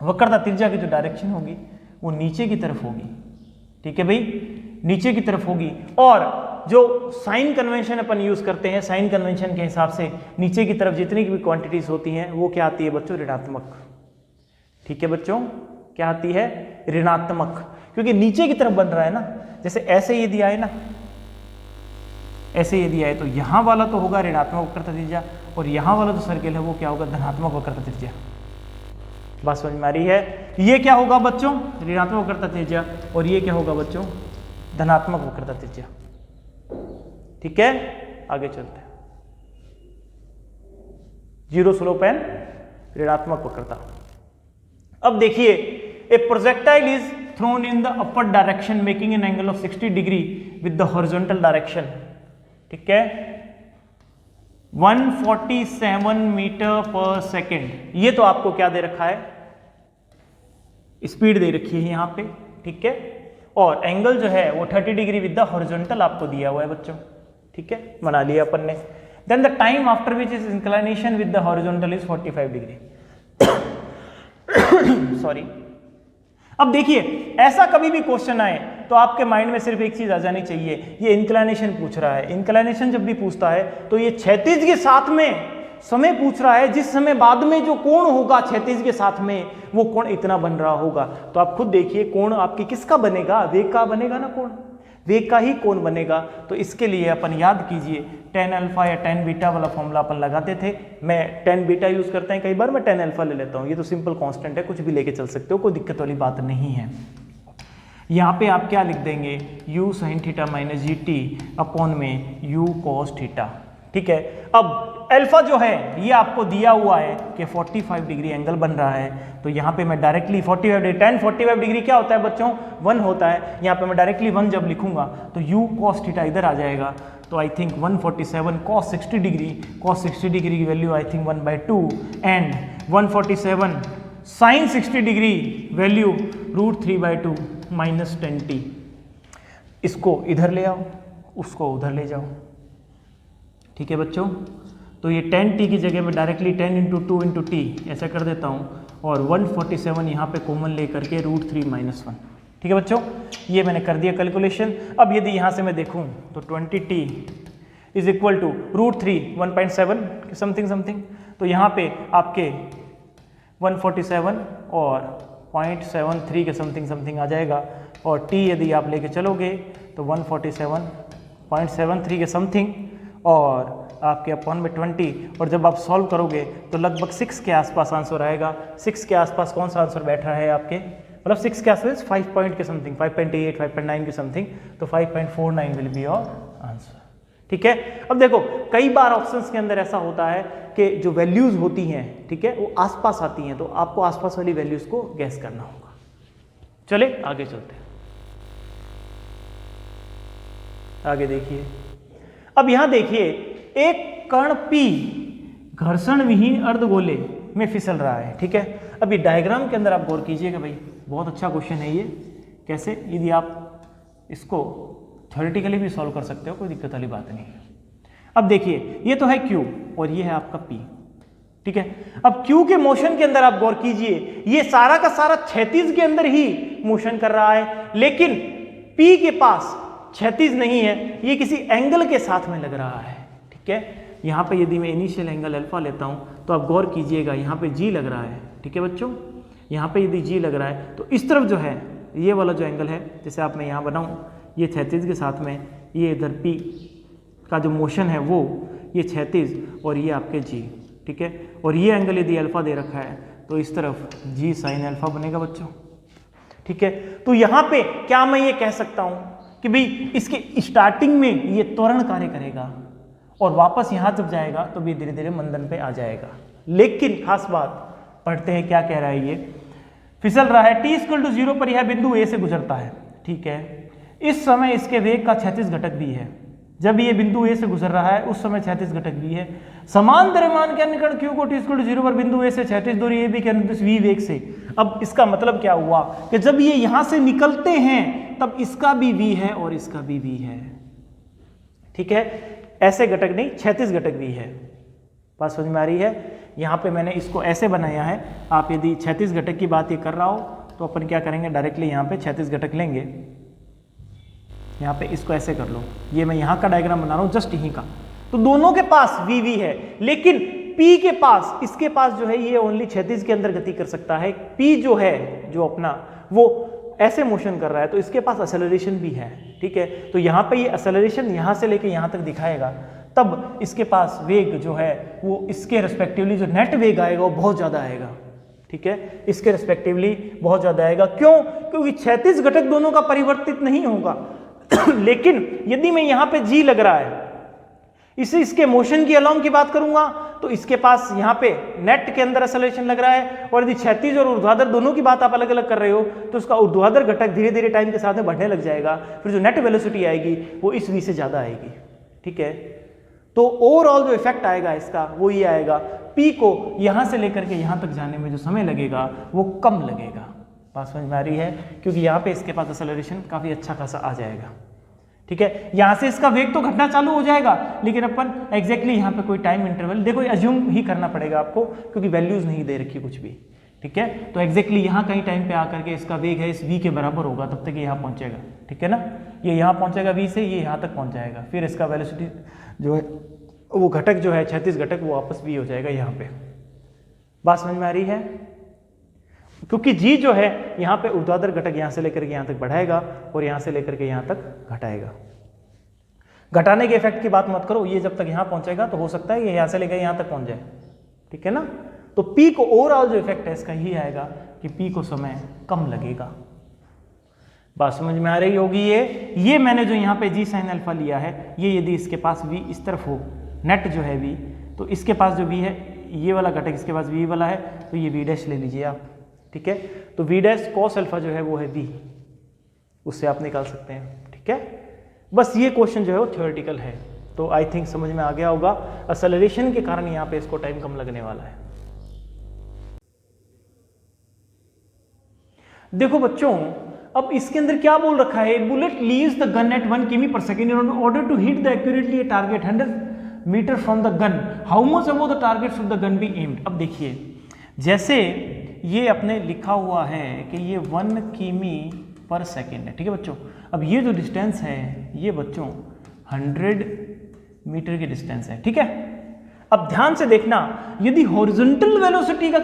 वक्रता त्रिज्या की जो डायरेक्शन होगी वो नीचे की तरफ होगी। ठीक है भाई, नीचे की तरफ होगी। और जो साइन कन्वेंशन अपन यूज करते हैं, साइन कन्वेंशन के हिसाब से नीचे की तरफ जितनी भी क्वांटिटीज होती हैं वो क्या आती है बच्चों, ऋणात्मक। ठीक है बच्चों, क्या आती है, ऋणात्मक, क्योंकि नीचे की तरफ बन रहा है ना। जैसे ऐसे ये दिया है ना, ऐसे ये दिया है, तो यहां वाला तो होगा ऋणात्मक वक्रता त्रिज्या, और यहां वाला जो सर्किल है वो क्या होगा, धनात्मक वक्रता त्रिज्या। बात समझ में आ रही है? ये क्या होगा बच्चों, ऋणात्मक वक्रता त्रिज्या, और ये क्या होगा बच्चों, धनात्मक वक्रता त्रिज्या। ठीक है, आगे चलते हैं। जीरो स्लोप एंड ऋणात्मक वक्रता। अब देखिए, a projectile is thrown in the upper direction making an angle of 60 degree with the horizontal direction. ठीक है, 147 मीटर पर सेकेंड। ये तो आपको क्या दे रखा है, स्पीड दे रखी है यहां पे। ठीक है, और एंगल जो है वो 30 डिग्री विद द हॉरिजॉन्टल आपको दिया हुआ है बच्चों। ठीक है, बना लिया अपन ने। Then the time after which is inclination with the horizontal is 45 degree. Sorry. अब देखिए, ऐसा कभी भी क्वेश्चन आए तो आपके माइंड में सिर्फ एक चीज आ जानी चाहिए, ये इंक्लिनेशन पूछ रहा है। इंक्लिनेशन जब भी पूछता है तो ये क्षैतिज के साथ में समय पूछ रहा है, जिस समय बाद में जो कोण होगा क्षैतिज के साथ में, वो कोण इतना बन रहा होगा। तो आप खुद देखिए, कोण आपकी किसका बनेगा, वेग का बनेगा ना, कोण वेग का ही कोण बनेगा। तो इसके लिए अपन याद कीजिए, tan अल्फा या tan बीटा वाला फॉर्मूला अपन लगाते थे। मैं tan बीटा यूज करते हैं, कई बार मैं tan अल्फा ले लेता हूँ। ये तो सिंपल कांस्टेंट है, कुछ भी लेके चल सकते हो, कोई दिक्कत वाली बात नहीं है। यहाँ पे आप क्या लिख देंगे, u sin theta minus G T upon में u cos थीटा। ठीक है, अब अल्फा जो है ये आपको दिया हुआ है कि 45 डिग्री एंगल बन रहा है। तो यहाँ पे मैं डायरेक्टली 45 डिग्री, tan 45 डिग्री क्या होता है बच्चों, 1 होता है। यहाँ पे मैं डायरेक्टली 1 जब लिखूंगा तो u cos थीटा इधर आ जाएगा। तो I think 147 cos 60 degree, cos 60 degree की value I think 1/2, and 147 sin 60 degree value √3/2 minus 10t। इसको इधर ले आओ, उसको उधर ले जाओ। ठीक है बच्चों, तो ये 10t की जगह में डायरेक्टली 10 × 2 × t ऐसा कर देता हूँ, और 147 यहाँ पे कॉमन लेकर के √3 - 1। ठीक है बच्चों, ये मैंने कर दिया कैलकुलेशन। अब यदि यहाँ से मैं देखूँ तो 20t is equal to √3 1.7 something. तो यहाँ पे आपके 147 और 0.73 के समथिंग आ जाएगा, और t यदि आप लेके चलोगे तो 147.73 के समथिंग, और आपके अपॉन में 20, और जब आप सॉल्व करोगे तो लगभग 6 के आसपास आंसर आएगा। 6 के आसपास कौन सा आंसर बैठ रहा है आपके, मतलब 6 के आसपास 5 पॉइंट के समथिंग, 5.8 5.9 के समथिंग, तो 5.49 विल बी योर आंसर। ठीक है, अब देखो कई बार ऑप्शंस के अंदर ऐसा होता है कि जो वैल्यूज होती हैं, ठीक है, वो आसपास आती हैं, तो आपको आसपास वाली वैल्यूज को गैस करना होगा। चले आगे चलते हैं, आगे देखिए। अब यहां देखिए, एक कण P घर्षण विहीन अर्धगोले में फिसल रहा है। ठीक है, अब ये डायग्राम के अंदर आप गौर कीजिएगा भाई, बहुत अच्छा क्वेश्चन है ये। कैसे, यदि आप इसको थ्योरेटिकली भी सॉल्व कर सकते हो, कोई दिक्कत वाली बात नहीं है। अब देखिए, ये तो है Q और ये है आपका P। ठीक है, अब Q के मोशन के अंदर आप गौर कीजिए, ये सारा का सारा क्षैतिज के अंदर ही मोशन कर रहा है, लेकिन P के पास क्षैतिज नहीं है, ये किसी एंगल के साथ में लग रहा है। ठीक है, यहाँ पे यदि मैं इनिशियल एंगल अल्फा लेता हूँ तो आप गौर कीजिएगा, यहाँ पे G लग रहा है। ठीक है बच्चों, यहाँ पे यदि G लग रहा है तो इस तरफ जो है ये वाला जो एंगल है, जैसे आप मैं यहाँ बनाऊँ, ये क्षैतिज के साथ में ये इधर P का जो मोशन है वो ये क्षैतिज और ये आपके G, ठीक है। और ये एंगल यदि अल्फा दे रखा है तो इस तरफ G साइन अल्फा बनेगा बच्चों, ठीक है। तो यहाँ पे क्या मैं ये कह सकता हूँ कि भाई इसके स्टार्टिंग में ये त्वरण कार्य करेगा और वापस यहाँ जब जाएगा तो भी धीरे धीरे मंदन पे आ जाएगा। लेकिन खास बात पढ़ते हैं क्या कह रहा है, ये फिसल रहा है, t=0 पर यह बिंदु A से गुजरता है, ठीक है। इस समय इसके वेग का क्षैतिज घटक भी है, जब ये बिंदु A से गुजर रहा है उस समय क्षैतिज घटक भी है। समान द्रव्यमान के अन्य कण Q को t=0 पर बिंदु A से क्षैतिज दूरी AB के अनुदिश v वेग से। अब इसका मतलब क्या हुआ कि जब ये यहां से निकलते हैं तब इसका भी v है और इसका भी v है, ठीक है। ऐसे घटक नहीं, क्षैतिज घटक भी है। बात समझ में आ रही है? यहाँ पे मैंने इसको ऐसे बनाया है। आप यदि क्षैतिज घटक की बात ये कर रहा हो तो अपन क्या करेंगे, डायरेक्टली यहाँ पे क्षैतिज घटक लेंगे, यहाँ पे इसको ऐसे कर लो। ये मैं यहाँ का डायग्राम बना रहा हूँ जस्ट यहीं का। तो दोनों के पास v है, लेकिन P के पास, इसके पास जो है ये ओनली क्षैतिज के अंदर गति कर सकता है। P जो है जो अपना वो ऐसे मोशन कर रहा है तो इसके पास एक्सेलरेशन भी है, ठीक है। तो यहाँ पे ये एक्सेलरेशन यहाँ से लेके यहाँ तक दिखाएगा, तब इसके पास वेग जो है वो इसके रिस्पेक्टिवली जो नेट वेग आएगा वो बहुत ज़्यादा आएगा, ठीक है। इसके रिस्पेक्टिवली बहुत ज़्यादा आएगा। क्यों? क्योंकि क्षैतिज घटक दोनों का परिवर्तित नहीं होगा लेकिन यदि मैं यहाँ पे G लग रहा है, इसके मोशन की अलोंग की बात करूंगा तो इसके पास यहाँ पे नेट के अंदर एक्सेलरेशन लग रहा है। और यदि क्षैतिज और ऊर्ध्वाधर दोनों की बात आप अलग अलग कर रहे हो तो उसका ऊर्ध्वाधर घटक धीरे धीरे टाइम के साथ में बढ़ने लग जाएगा, फिर जो नेट वेलोसिटी आएगी वो इस v से ज़्यादा आएगी, ठीक है। तो ओवरऑल जो इफेक्ट आएगा इसका वो ये आएगा, P को यहाँ से लेकर के यहाँ तक जाने में जो समय लगेगा वो कम लगेगा। बात समझ में आ रही है? क्योंकि यहाँ पे इसके पास एक्सेलरेशन काफ़ी अच्छा खासा आ जाएगा, ठीक है। यहाँ से इसका वेग तो घटना चालू हो जाएगा, लेकिन अपन एग्जैक्टली यहाँ पे कोई टाइम इंटरवल देखो अज्यूम ही करना पड़ेगा आपको, क्योंकि वैल्यूज नहीं दे रखी कुछ भी, ठीक है। तो एग्जैक्टली यहाँ कहीं टाइम पे आकर के इसका वेग है इस v के बराबर होगा, तब तक ये यहाँ पहुँचेगा, ठीक है ना। ये यहाँ पहुँचेगा v से, ये यहाँ तक पहुँच जाएगा, फिर इसका वेलोसिटी जो है वो घटक जो है क्षैतिज घटक वो वापस v हो जाएगा यहाँ पे। बात समझ में आ रही है? क्योंकि G जो है यहाँ पे ऊर्ध्वाधर घटक यहाँ से लेकर के यहाँ तक बढ़ाएगा और यहाँ से लेकर के यहाँ तक घटाएगा। घटाने के इफेक्ट की बात मत करो, ये जब तक यहाँ पहुँचेगा तो हो सकता है ये यहाँ से लेकर यहाँ तक पहुँच जाए, ठीक है ना। तो P को ओवरऑल जो इफेक्ट है इसका यही आएगा कि P को समय कम लगेगा। बात समझ में आ रही होगी? ये मैंने जो यहाँ पे G साइन अल्फा लिया है, ये यदि इसके पास V इस तरफ हो, नेट जो है V, तो इसके पास जो V है ये वाला घटक इसके पास V वाला है, तो ये V डैश ले लीजिए आप, ठीक है। तो V डैश कॉस अल्फा जो है वो है V, उससे आप निकाल सकते हैं, ठीक है। बस ये क्वेश्चन जो है वो थ्योरेटिकल है, तो आई थिंक समझ में आ गया होगा। एक्सेलरेशन के कारण यहाँ पे इसको टाइम कम लगने वाला है। देखो बच्चों, अब इसके अंदर क्या बोल रखा है, bullet leaves the gun at 1 km per second in order to hit the accurately a target 100 metre from the gun, how much above the target should the gun be aimed. अब देखिए, जैसे ये अपने लिखा हुआ है कि ये 1 किमी पर सेकेंड है, ठीक है बच्चों। अब ये जो डिस्टेंस है ये बच्चों 100 मीटर की डिस्टेंस है, ठीक है। अब ध्यान से देखना, यदि हॉरिजॉन्टल वेलोसिटी का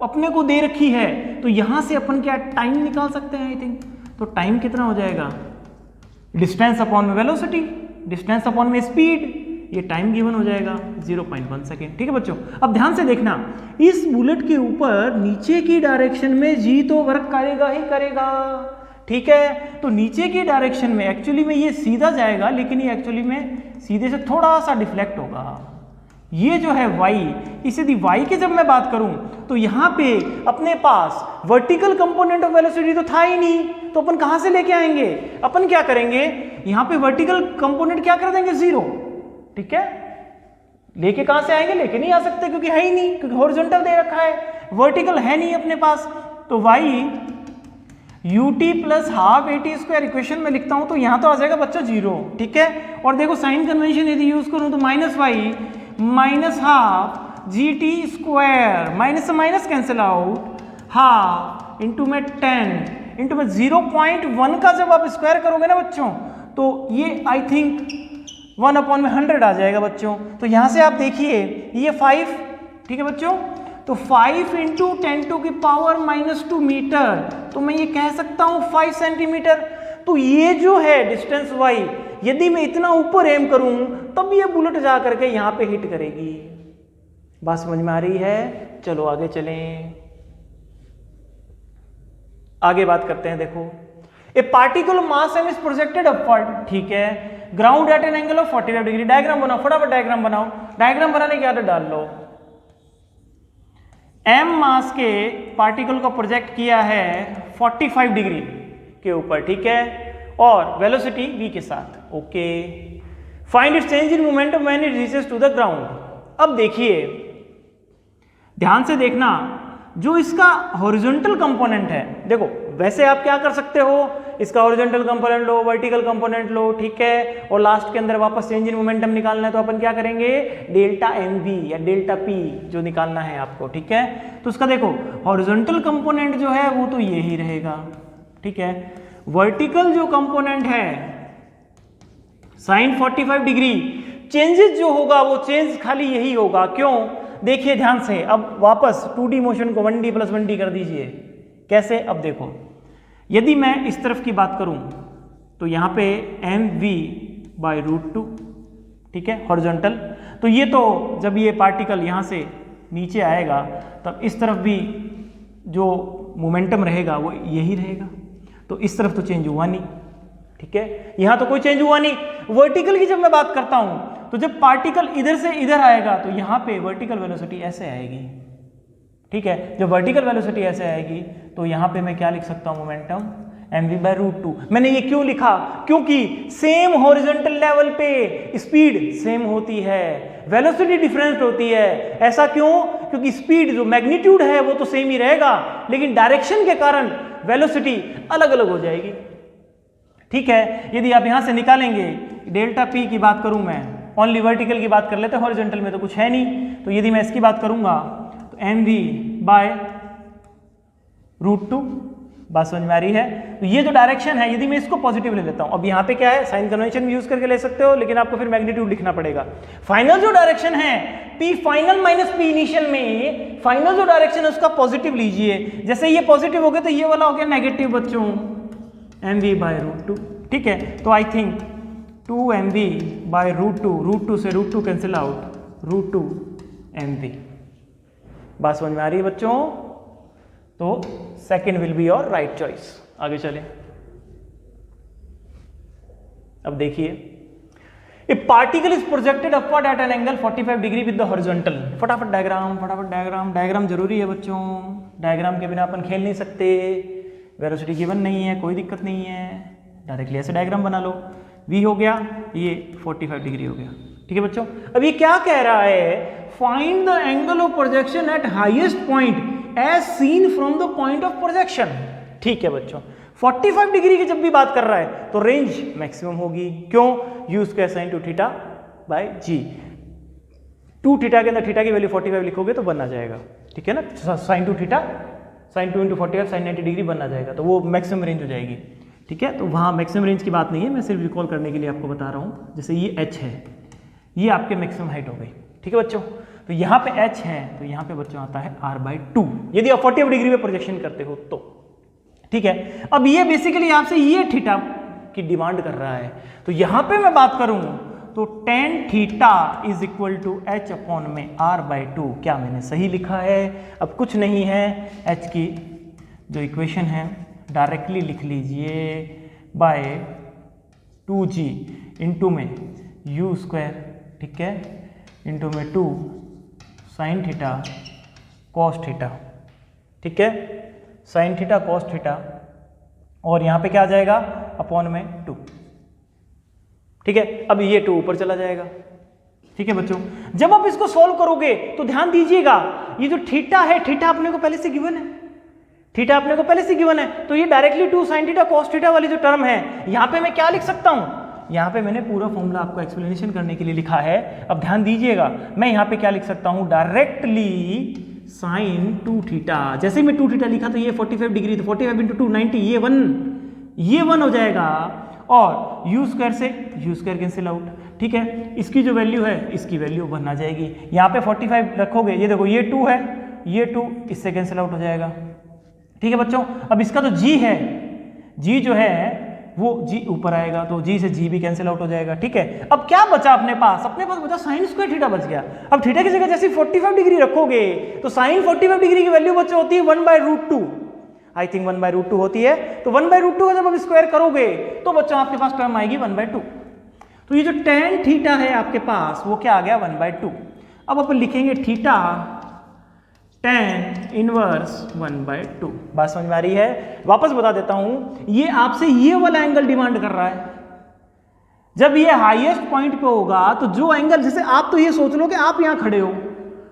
अपने को दे रखी है तो यहां से अपन क्या टाइम निकाल सकते हैं आई थिंक। तो टाइम कितना हो जाएगा, डिस्टेंस अपॉन में वेलोसिटी, डिस्टेंस अपॉन में स्पीड, ये टाइम गिवन हो जाएगा 0.1 सेकेंड, ठीक है बच्चों। अब ध्यान से देखना, इस बुलेट के ऊपर नीचे की डायरेक्शन में जी तो वर्क करेगा ही करेगा, ठीक है। तो नीचे की डायरेक्शन में एक्चुअली में ये सीधा जाएगा, लेकिन ये एक्चुअली में सीधे से थोड़ा सा डिफ्लेक्ट होगा। ये जो है y, इस यदि y की जब मैं बात करूं तो यहाँ पे अपने पास वर्टिकल कंपोनेंट ऑफ वेलोसिटी तो था ही नहीं, तो अपन कहाँ से लेके आएंगे, अपन क्या करेंगे, यहाँ पे वर्टिकल कंपोनेंट क्या कर देंगे 0, ठीक है। लेके कहाँ से आएंगे, लेके नहीं आ सकते क्योंकि है ही नहीं, क्योंकि हॉरिजॉन्टल दे रखा है, वर्टिकल है नहीं अपने पास। तो y ut plus half AT square equation में लिखता हूं तो यहाँ तो आ जाएगा बच्चा 0, ठीक है। और देखो साइन कन्वेंशन यदि यूज करूं तो -y minus half GT square, minus से minus cancel out, half into में 10 इंटू में 0.1 का जब आप स्क्वायर करोगे ना बच्चों तो ये आई थिंक 1/100 आ जाएगा बच्चों। तो यहाँ से आप देखिए ये 5, ठीक है बच्चों। तो 5 इंटू 10⁻⁻² मीटर, तो मैं ये कह सकता हूँ 5 सेंटीमीटर। तो ये जो है डिस्टेंस y, यदि मैं इतना ऊपर एम करूं तब ये बुलेट जा करके यहां पे हिट करेगी। बात समझ में आ रही है? चलो आगे चलें, आगे बात करते हैं। देखो, a particle mass m is projected upward, ठीक है, ground at an angle of 45 degree. Diagram बनाओ, फटाफट डायग्राम बनाओ। डायग्राम बनाने की आदत डाल लो। एम मास के पार्टिकल को प्रोजेक्ट किया है 45 डिग्री के ऊपर, ठीक है, और वेलोसिटी v के साथ। Okay, find its change in momentum when it reaches to the ground. अब देखिए, ध्यान से देखना, जो इसका हॉरिजॉन्टल कंपोनेंट है, देखो वैसे आप क्या कर सकते हो, इसका हॉरिजॉन्टल कंपोनेंट लो, वर्टिकल कंपोनेंट लो, ठीक है, और लास्ट के अंदर वापस चेंज इन मोमेंटम निकालना है तो अपन क्या करेंगे, डेल्टा एम वी या डेल्टा पी जो निकालना है आपको, ठीक है। तो उसका देखो हॉरिजॉन्टल कंपोनेंट जो है वो तो ये ही रहेगा, ठीक है। वर्टिकल जो कंपोनेंट है साइन 45 डिग्री, चेंजेस जो होगा वो चेंज खाली यही होगा। क्यों? देखिए ध्यान से, अब वापस 2D मोशन को 1D + 1D कर दीजिए। कैसे? अब देखो, यदि मैं इस तरफ की बात करूं तो यहां पे mv/√2, ठीक है, हॉरिजॉन्टल। तो ये तो जब ये पार्टिकल यहां से नीचे आएगा तब इस तरफ भी जो मोमेंटम रहेगा वो यही रहेगा, तो इस तरफ तो चेंज हुआ नहीं, ठीक है, यहां तो कोई चेंज हुआ नहीं। वर्टिकल की जब मैं बात करता हूं तो जब पार्टिकल इधर से इधर आएगा तो यहां पे वर्टिकल वेलोसिटी ऐसे आएगी, ठीक है। जब वर्टिकल वेलोसिटी ऐसे आएगी तो यहां पे मैं क्या लिख सकता हूं, मोमेंटम mv/√2। मैंने ये क्यों लिखा? क्योंकि सेम हॉरिजॉन्टल लेवल पे स्पीड सेम होती है, वेलोसिटी डिफरेंट होती है। ऐसा क्यों? क्योंकि स्पीड जो मैग्नीट्यूड है वो तो सेम ही रहेगा, लेकिन डायरेक्शन के कारण वेलोसिटी अलग अलग हो जाएगी, ठीक है। यदि आप यहां से निकालेंगे, डेल्टा पी की बात करूं मैं, ओनली वर्टिकल की बात कर लेते हैं, हॉरिजॉन्टल में तो कुछ है नहीं, तो यदि मैं इसकी बात करूंगा तो mv/√2। बात समझ में आ रही है? तो ये जो डायरेक्शन है, यदि मैं इसको पॉजिटिव ले लेता हूं, अब यहाँ पे क्या है, साइन कन्वेंशन भी यूज करके ले सकते हो, लेकिन आपको फिर मैग्नीट्यूड लिखना पड़ेगा। फाइनल जो डायरेक्शन है p final minus p initial में, फाइनल जो डायरेक्शन है उसका पॉजिटिव लीजिए। जैसे ये पॉजिटिव हो गया तो ये वाला हो गया नेगेटिव बच्चों, mv/√2, ठीक है। तो आई थिंक 2mv/√2, √2 से √2 कैंसिल आउट, √2 mv। बात समझ में आ रही है बच्चों? तो second will be your right choice. आगे चलें, अब देखिए, a particle is projected upward at an angle 45 degree with the horizontal. फटाफट डायग्राम, फटाफट डायग्राम, डायग्राम जरूरी है बच्चों, डायग्राम के बिना अपन खेल नहीं सकते। वेलोसिटी गिवन नहीं है, कोई दिक्कत नहीं है, डायरेक्टली ऐसे डायग्राम बना लो। v हो गया, ये 45 डिग्री हो गया, ठीक है बच्चों। अब ये क्या कह रहा है, find the angle of projection at highest point as seen from the point of projection, ठीक है बच्चों। 45 डिग्री की जब भी बात कर रहा है तो रेंज मैक्सिमम होगी। क्यों? u² sin 2θ/g। 2θ के अंदर थीटा की वैल्यू 45 लिखोगे तो बनना जाएगा, ठीक है ना, sin 2θ, sin 2 × 45 sin 90 डिग्री बनना जाएगा, तो वो मैक्सिमम रेंज हो जाएगी, ठीक है। तो वहाँ मैक्सिमम रेंज की बात नहीं है, मैं सिर्फ रिकॉल करने के लिए आपको बता रहा हूँ। जैसे ये h है, ये आपके मैक्सिमम हाइट हो गई, ठीक है बच्चों। तो यहाँ पे h है तो यहाँ पे बच्चों आता है r/2, यदि आप 45 डिग्री में प्रोजेक्शन करते हो तो, ठीक है। अब ये बेसिकली आपसे ये थीटा की डिमांड कर रहा है, तो यहाँ पे मैं बात करूँ तो tan theta is equal to h/r/2। क्या मैंने सही लिखा है? अब कुछ नहीं है, h की जो इक्वेशन है डायरेक्टली लिख लीजिए, बाय 2g इंटू में u², ठीक है, इंटू में 2 sin थीटा cos थीटा, ठीक है, sin थीटा cos थीटा, और यहाँ पे क्या आ जाएगा, अपॉन में 2, ठीक है। अब ये 2 ऊपर चला जाएगा, ठीक है बच्चों। जब आप इसको सॉल्व करोगे तो ध्यान दीजिएगा, ये जो थीटा है, थीटा अपने को पहले से गिवन है, थीटा अपने को पहले से गिवन है, तो ये directly 2 sin theta cos theta वाली जो टर्म है, यहाँ पे मैं क्या लिख सकता हूँ, यहाँ पे मैंने पूरा फॉर्मूला आपको एक्सप्लेनेशन करने के लिए लिखा है। अब ध्यान दीजिएगा, मैं यहाँ पे क्या लिख सकता हूँ, डायरेक्टली sin 2θ। जैसे ही मैं 2θ लिखा तो ये 45 डिग्री, तो 45 × 2 90, ये 1 हो जाएगा, और u² से u² कैंसिल आउट, ठीक है। इसकी जो वैल्यू है, इसकी वैल्यू 1 आ जाएगी। यहाँ पे 45 रखोगे, ये देखो ये 2 है, ये 2 इससे कैंसिल आउट हो जाएगा, ठीक है बच्चों। अब इसका तो g है, g जो है वो g ऊपर आएगा, तो g से g भी कैंसिल आउट हो जाएगा। ठीक है, अब क्या बचा अपने पास बचा साइन स्क्वायर थीटा बच गया। अब थीटा की जगह जैसे 45 डिग्री रखोगे तो साइन 45 डिग्री की वैल्यू बच्चे होती है 1/√2, आई थिंक 1/√2 होती है। तो 1/√2 का जब आप स्क्वायर करोगे तो बच्चों आपके पास टर्म आएगी 1/2। तो ये जो tan थीटा है आपके पास वो क्या आ गया 1/2। अब अपन लिखेंगे थीटा tan इनवर्स 1/2। बात समझ में आ रही है? वापस बता देता हूं, ये आपसे ये वाला एंगल डिमांड कर रहा है। जब ये हाईएस्ट पॉइंट पे होगा तो जो एंगल, जैसे आप तो ये सोच लो कि आप यहां खड़े हो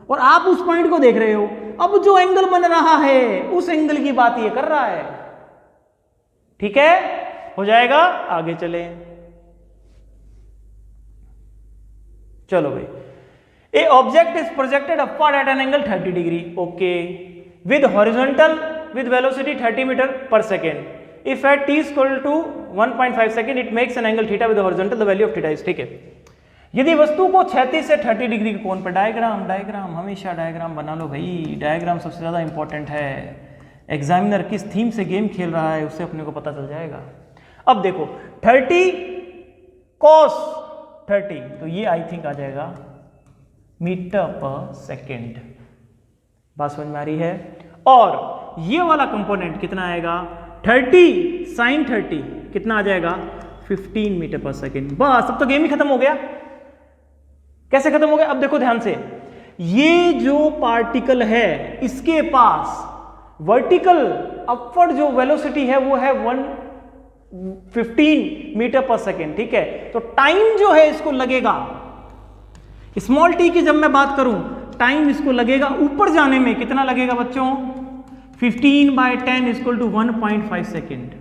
और आप उस पॉइंट को देख रहे हो, अब जो एंगल बन रहा है उस एंगल की बात ये कर रहा है। ठीक है, हो जाएगा। आगे चले, चलो भाई। A object is projected upward at an angle 30 degree, okay, with horizontal with velocity 30 meter per second. If at t is equal to 1.5 second, it makes an angle theta with the horizontal, the value of theta is, ठीक है। यदि वस्तु को 36 से 30 degree के कोण पर, diagram हमेशा डायग्राम बना लो भाई, डायग्राम सबसे ज़्यादा इंपॉर्टेंट है। एग्जामिनर किस थीम से गेम खेल रहा है उससे अपने को पता चल जाएगा। अब देखो 30 cos 30, तो ये आई थिंक आ जाएगा मीटर पर सेकेंड। बात समझ में आ रही है? और ये वाला कंपोनेंट कितना आएगा 30 साइन 30 कितना आ जाएगा 15 मीटर पर सेकेंड। बस अब तो गेम ही खत्म हो गया। कैसे खत्म हो गया? अब देखो ध्यान से, ये जो पार्टिकल है इसके पास वर्टिकल अपवर्ड जो वेलोसिटी है वो है 15 मीटर पर सेकेंड। ठीक है, तो टाइम जो है इसको लगेगा, स्मॉल टी की जब मैं बात करूं टाइम इसको लगेगा ऊपर जाने में, कितना लगेगा बच्चों 15/10 इक्वल टू 1.5 सेकेंड।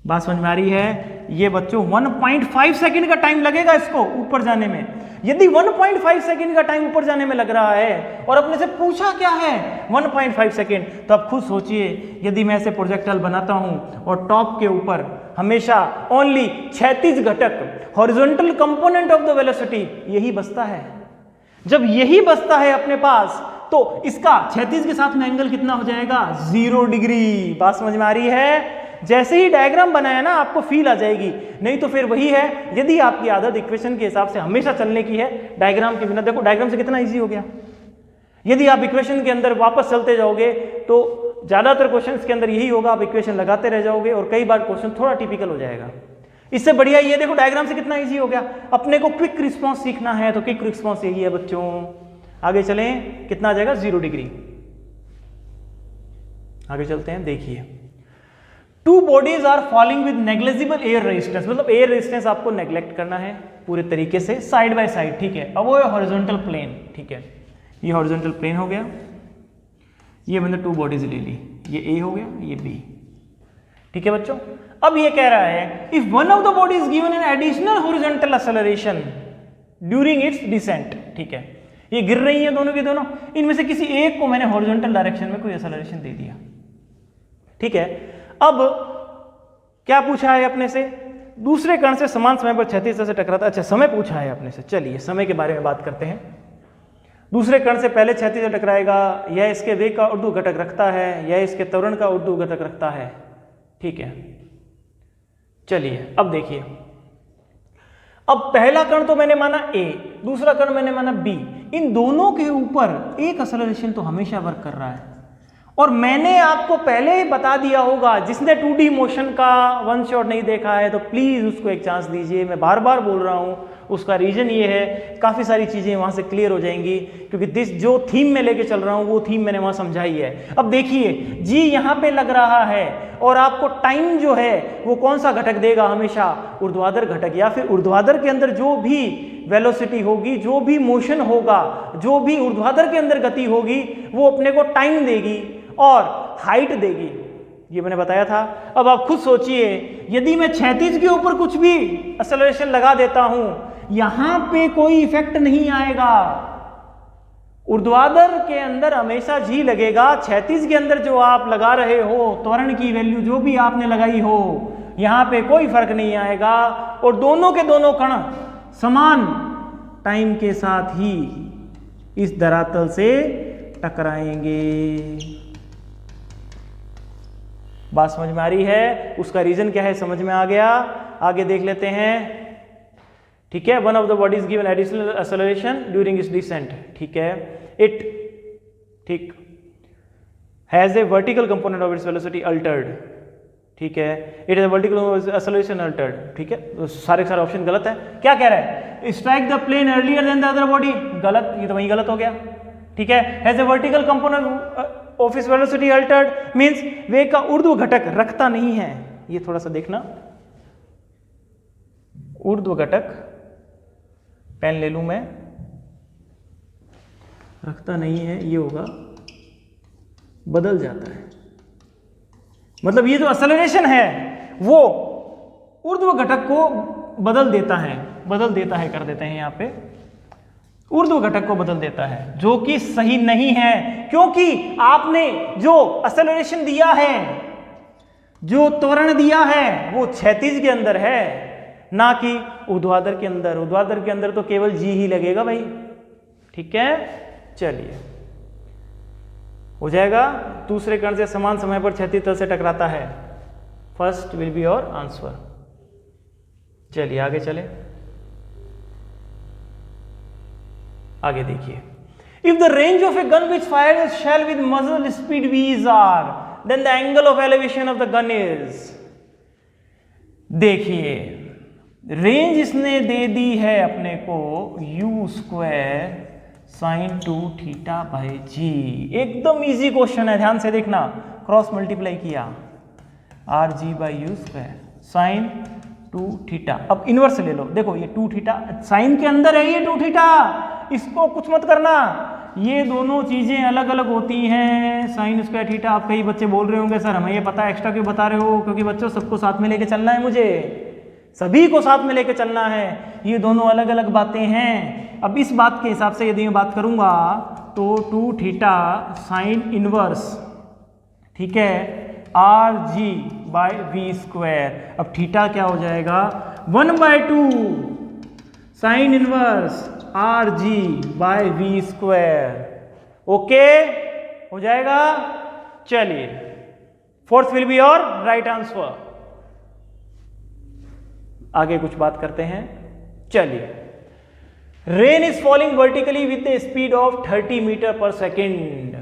बात समझ में आ रही है? ये बच्चों 1.5 सेकेंड का टाइम लगेगा इसको ऊपर जाने में। यदि 1.5 सेकेंड का टाइम ऊपर जाने में लग रहा है और अपने से पूछा क्या है 1.5 सेकेंड, तो आप खुद सोचिए, यदि मैं ऐसे प्रोजेक्टाइल बनाता हूं और टॉप के ऊपर हमेशा ओनली 36 घटक horizontal component of the velocity यही बचता है। जब यही बचता है अपने पास तो इसका 36 के साथ में एंगल कितना हो जाएगा 0 डिग्री। बात समझ में आ रही है? जैसे ही डायग्राम बनाया ना आपको फील आ जाएगी, नहीं तो फिर वही है, यदि आपकी आदत इक्वेशन के हिसाब से हमेशा चलने की है डायग्राम के बिना। देखो डायग्राम से कितना इजी हो गया। यदि आप इक्वेशन के अंदर वापस चलते जाओगे तो ज्यादातर क्वेश्चंस के अंदर यही होगा, आप इक्वेशन लगाते रह जाओगे और कई बार क्वेश्चन थोड़ा टिपिकल हो जाएगा। इससे बढ़िया ये देखो डायग्राम से कितना इजी हो गया। अपने को क्विक रिस्पॉन्स सीखना है तो क्विक रिस्पॉन्स यही है बच्चों। आगे चलें, कितना आ जाएगा 0 डिग्री। आगे चलते हैं, देखिए two bodies are falling with negligible air resistance, मतलब एयर रेजिस्टेंस आपको नेग्लेक्ट करना है पूरे तरीके से, साइड बाय साइड। ठीक है, अब वो है हॉरिजॉन्टल प्लेन। ठीक है, ये हॉरिजॉन्टल प्लेन हो गया, ये मैंने 2 बॉडीज ले ली, ये ए हो गया, ये बी। ठीक है बच्चों, अब ये कह रहा है if one of the body is given an additional horizontal acceleration during its descent. ठीक है, ये गिर रही है दोनों की दोनों, इनमें से किसी एक को मैंने हॉरिजॉन्टल डायरेक्शन में कोई एक्सेलरेशन दे दिया। ठीक है, अब क्या पूछा है अपने से, दूसरे कण से समान समय पर क्षैतिज से टकराता। अच्छा, समय पूछा है अपने से, चलिए समय के बारे में बात करते हैं। दूसरे कण से पहले क्षैतिज से टकराएगा, यह इसके वेग का ऊर्ध्व घटक रखता है, यह इसके त्वरण का ऊर्ध्व घटक रखता है। ठीक है, चलिए अब देखिए, अब पहला कण तो मैंने माना A, दूसरा कण मैंने माना B, इन दोनों के ऊपर एक एक्सेलरेशन तो हमेशा वर्क कर रहा है। और मैंने आपको पहले ही बता दिया होगा, जिसने 2D मोशन का वन शॉट नहीं देखा है तो प्लीज उसको एक चांस दीजिए। मैं बार बार बोल रहा हूं, उसका रीजन ये है, काफी सारी चीजें वहां से क्लियर हो जाएंगी, क्योंकि जो थीम में लेके चल रहा हूं वो थीम मैंने वहां समझाई है। अब देखिए जी यहां पे लग रहा है और आपको टाइम जो है वो कौन सा घटक देगा, हमेशा ऊर्ध्वाधर घटक, या फिर ऊर्ध्वाधर के अंदर जो भी वेलोसिटी होगी, जो भी मोशन होगा, जो भी ऊर्ध्वाधर के अंदर गति होगी वो अपने को टाइम देगी और हाइट देगी, ये मैंने बताया था। अब आप खुद सोचिए, यदि मैं क्षैतिज के ऊपर कुछ भी एक्सेलरेशन लगा देता हूं, यहां पे कोई इफेक्ट नहीं आएगा। ऊर्ध्वाधर के अंदर हमेशा जी लगेगा, क्षैतिज के अंदर जो आप लगा रहे हो त्वरण की वैल्यू जो भी आपने लगाई हो, यहां पे कोई फर्क नहीं आएगा और दोनों के दोनों कण समान टाइम के साथ ही इस धरातल से टकराएंगे। बात समझ में आ रही है? उसका रीजन क्या है समझ में आ गया। आगे देख लेते हैं, ठीक है। One of the bodies given additional acceleration during its descent, ठीक है। इट, ठीक, has a vertical component of its velocity altered, ठीक है। It is vertical acceleration altered, ठीक है। तो सारे ऑप्शन गलत है। क्या कह रहा है? Strike the plane earlier than the other body, गलत, ये तो वही गलत हो गया, ठीक है। Has a vertical component of its velocity altered means वेग का ऊर्ध्व घटक रखता नहीं है। ये थोड़ा सा देखना, ऊर्ध्व घटक, पेन ले लूं मैं, रखता नहीं है, ये होगा बदल जाता है। मतलब ये जो एक्सेलरेशन है वो ऊर्ध्व घटक को बदल देता है, कर देते हैं यहां पे, ऊर्ध्व घटक को बदल देता है, जो कि सही नहीं है, क्योंकि आपने जो एक्सेलरेशन दिया है, जो त्वरण दिया है, वो क्षैतिज के अंदर है, ना कि ऊर्ध्वाधर के अंदर। ऊर्ध्वाधर के अंदर तो केवल जी ही लगेगा भाई, ठीक है। चलिए, हो जाएगा। दूसरे कण से समान समय पर क्षैतिज तल से टकराता है। First will be your answer. चलिए आगे चले, आगे देखिए। If the range of a gun which fire is shell with muzzle speed v(r), then the angle of elevation of the gun is, देखिए रेंज इसने दे दी है अपने को u² sin 2θ/g। एकदम इजी क्वेश्चन है, ध्यान से देखना, क्रॉस मल्टीप्लाई किया rg/u² sin 2θ। अब इनवर्स ले लो, देखो ये 2θ साइन के अंदर है, ये 2θ, इसको कुछ मत करना, ये दोनों चीजें अलग अलग होती हैं। sin² θ, आप कई बच्चे बोल रहे होंगे सर हमें ये पता है, एक्स्ट्रा क्यों बता रहे हो? क्योंकि बच्चों सबको साथ में लेके चलना है, मुझे सभी को साथ में लेके चलना है, ये दोनों अलग अलग बातें हैं। अब इस बात के हिसाब से यदि मैं बात करूंगा तो 2θ साइन इनवर्स, ठीक है, rg/v²। अब थीटा क्या हो जाएगा? 1/2 साइन इनवर्स rg/v²। ओके, हो जाएगा। चलिए, fourth will be your right answer. आगे कुछ बात करते हैं, चलिए। Rain is falling vertically with the speed of 30 metre per second.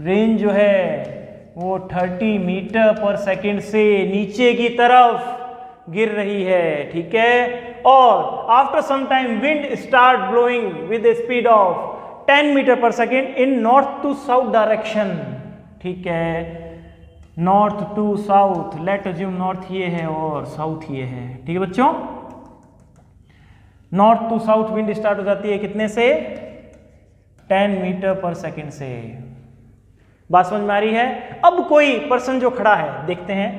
Rain जो है वो 30 मीटर पर सेकेंड से नीचे की तरफ गिर रही है, ठीक है। और after some time wind start blowing with the speed of 10 metre per second in north to south direction, ठीक है। North to south, let assume north ये है और साउथ ये है, ठीक है बच्चों। North to south wind start हो जाती है कितने से? 10 मीटर पर सेकेंड से। बात समझ में आ रही है? अब कोई पर्सन जो खड़ा है, देखते हैं।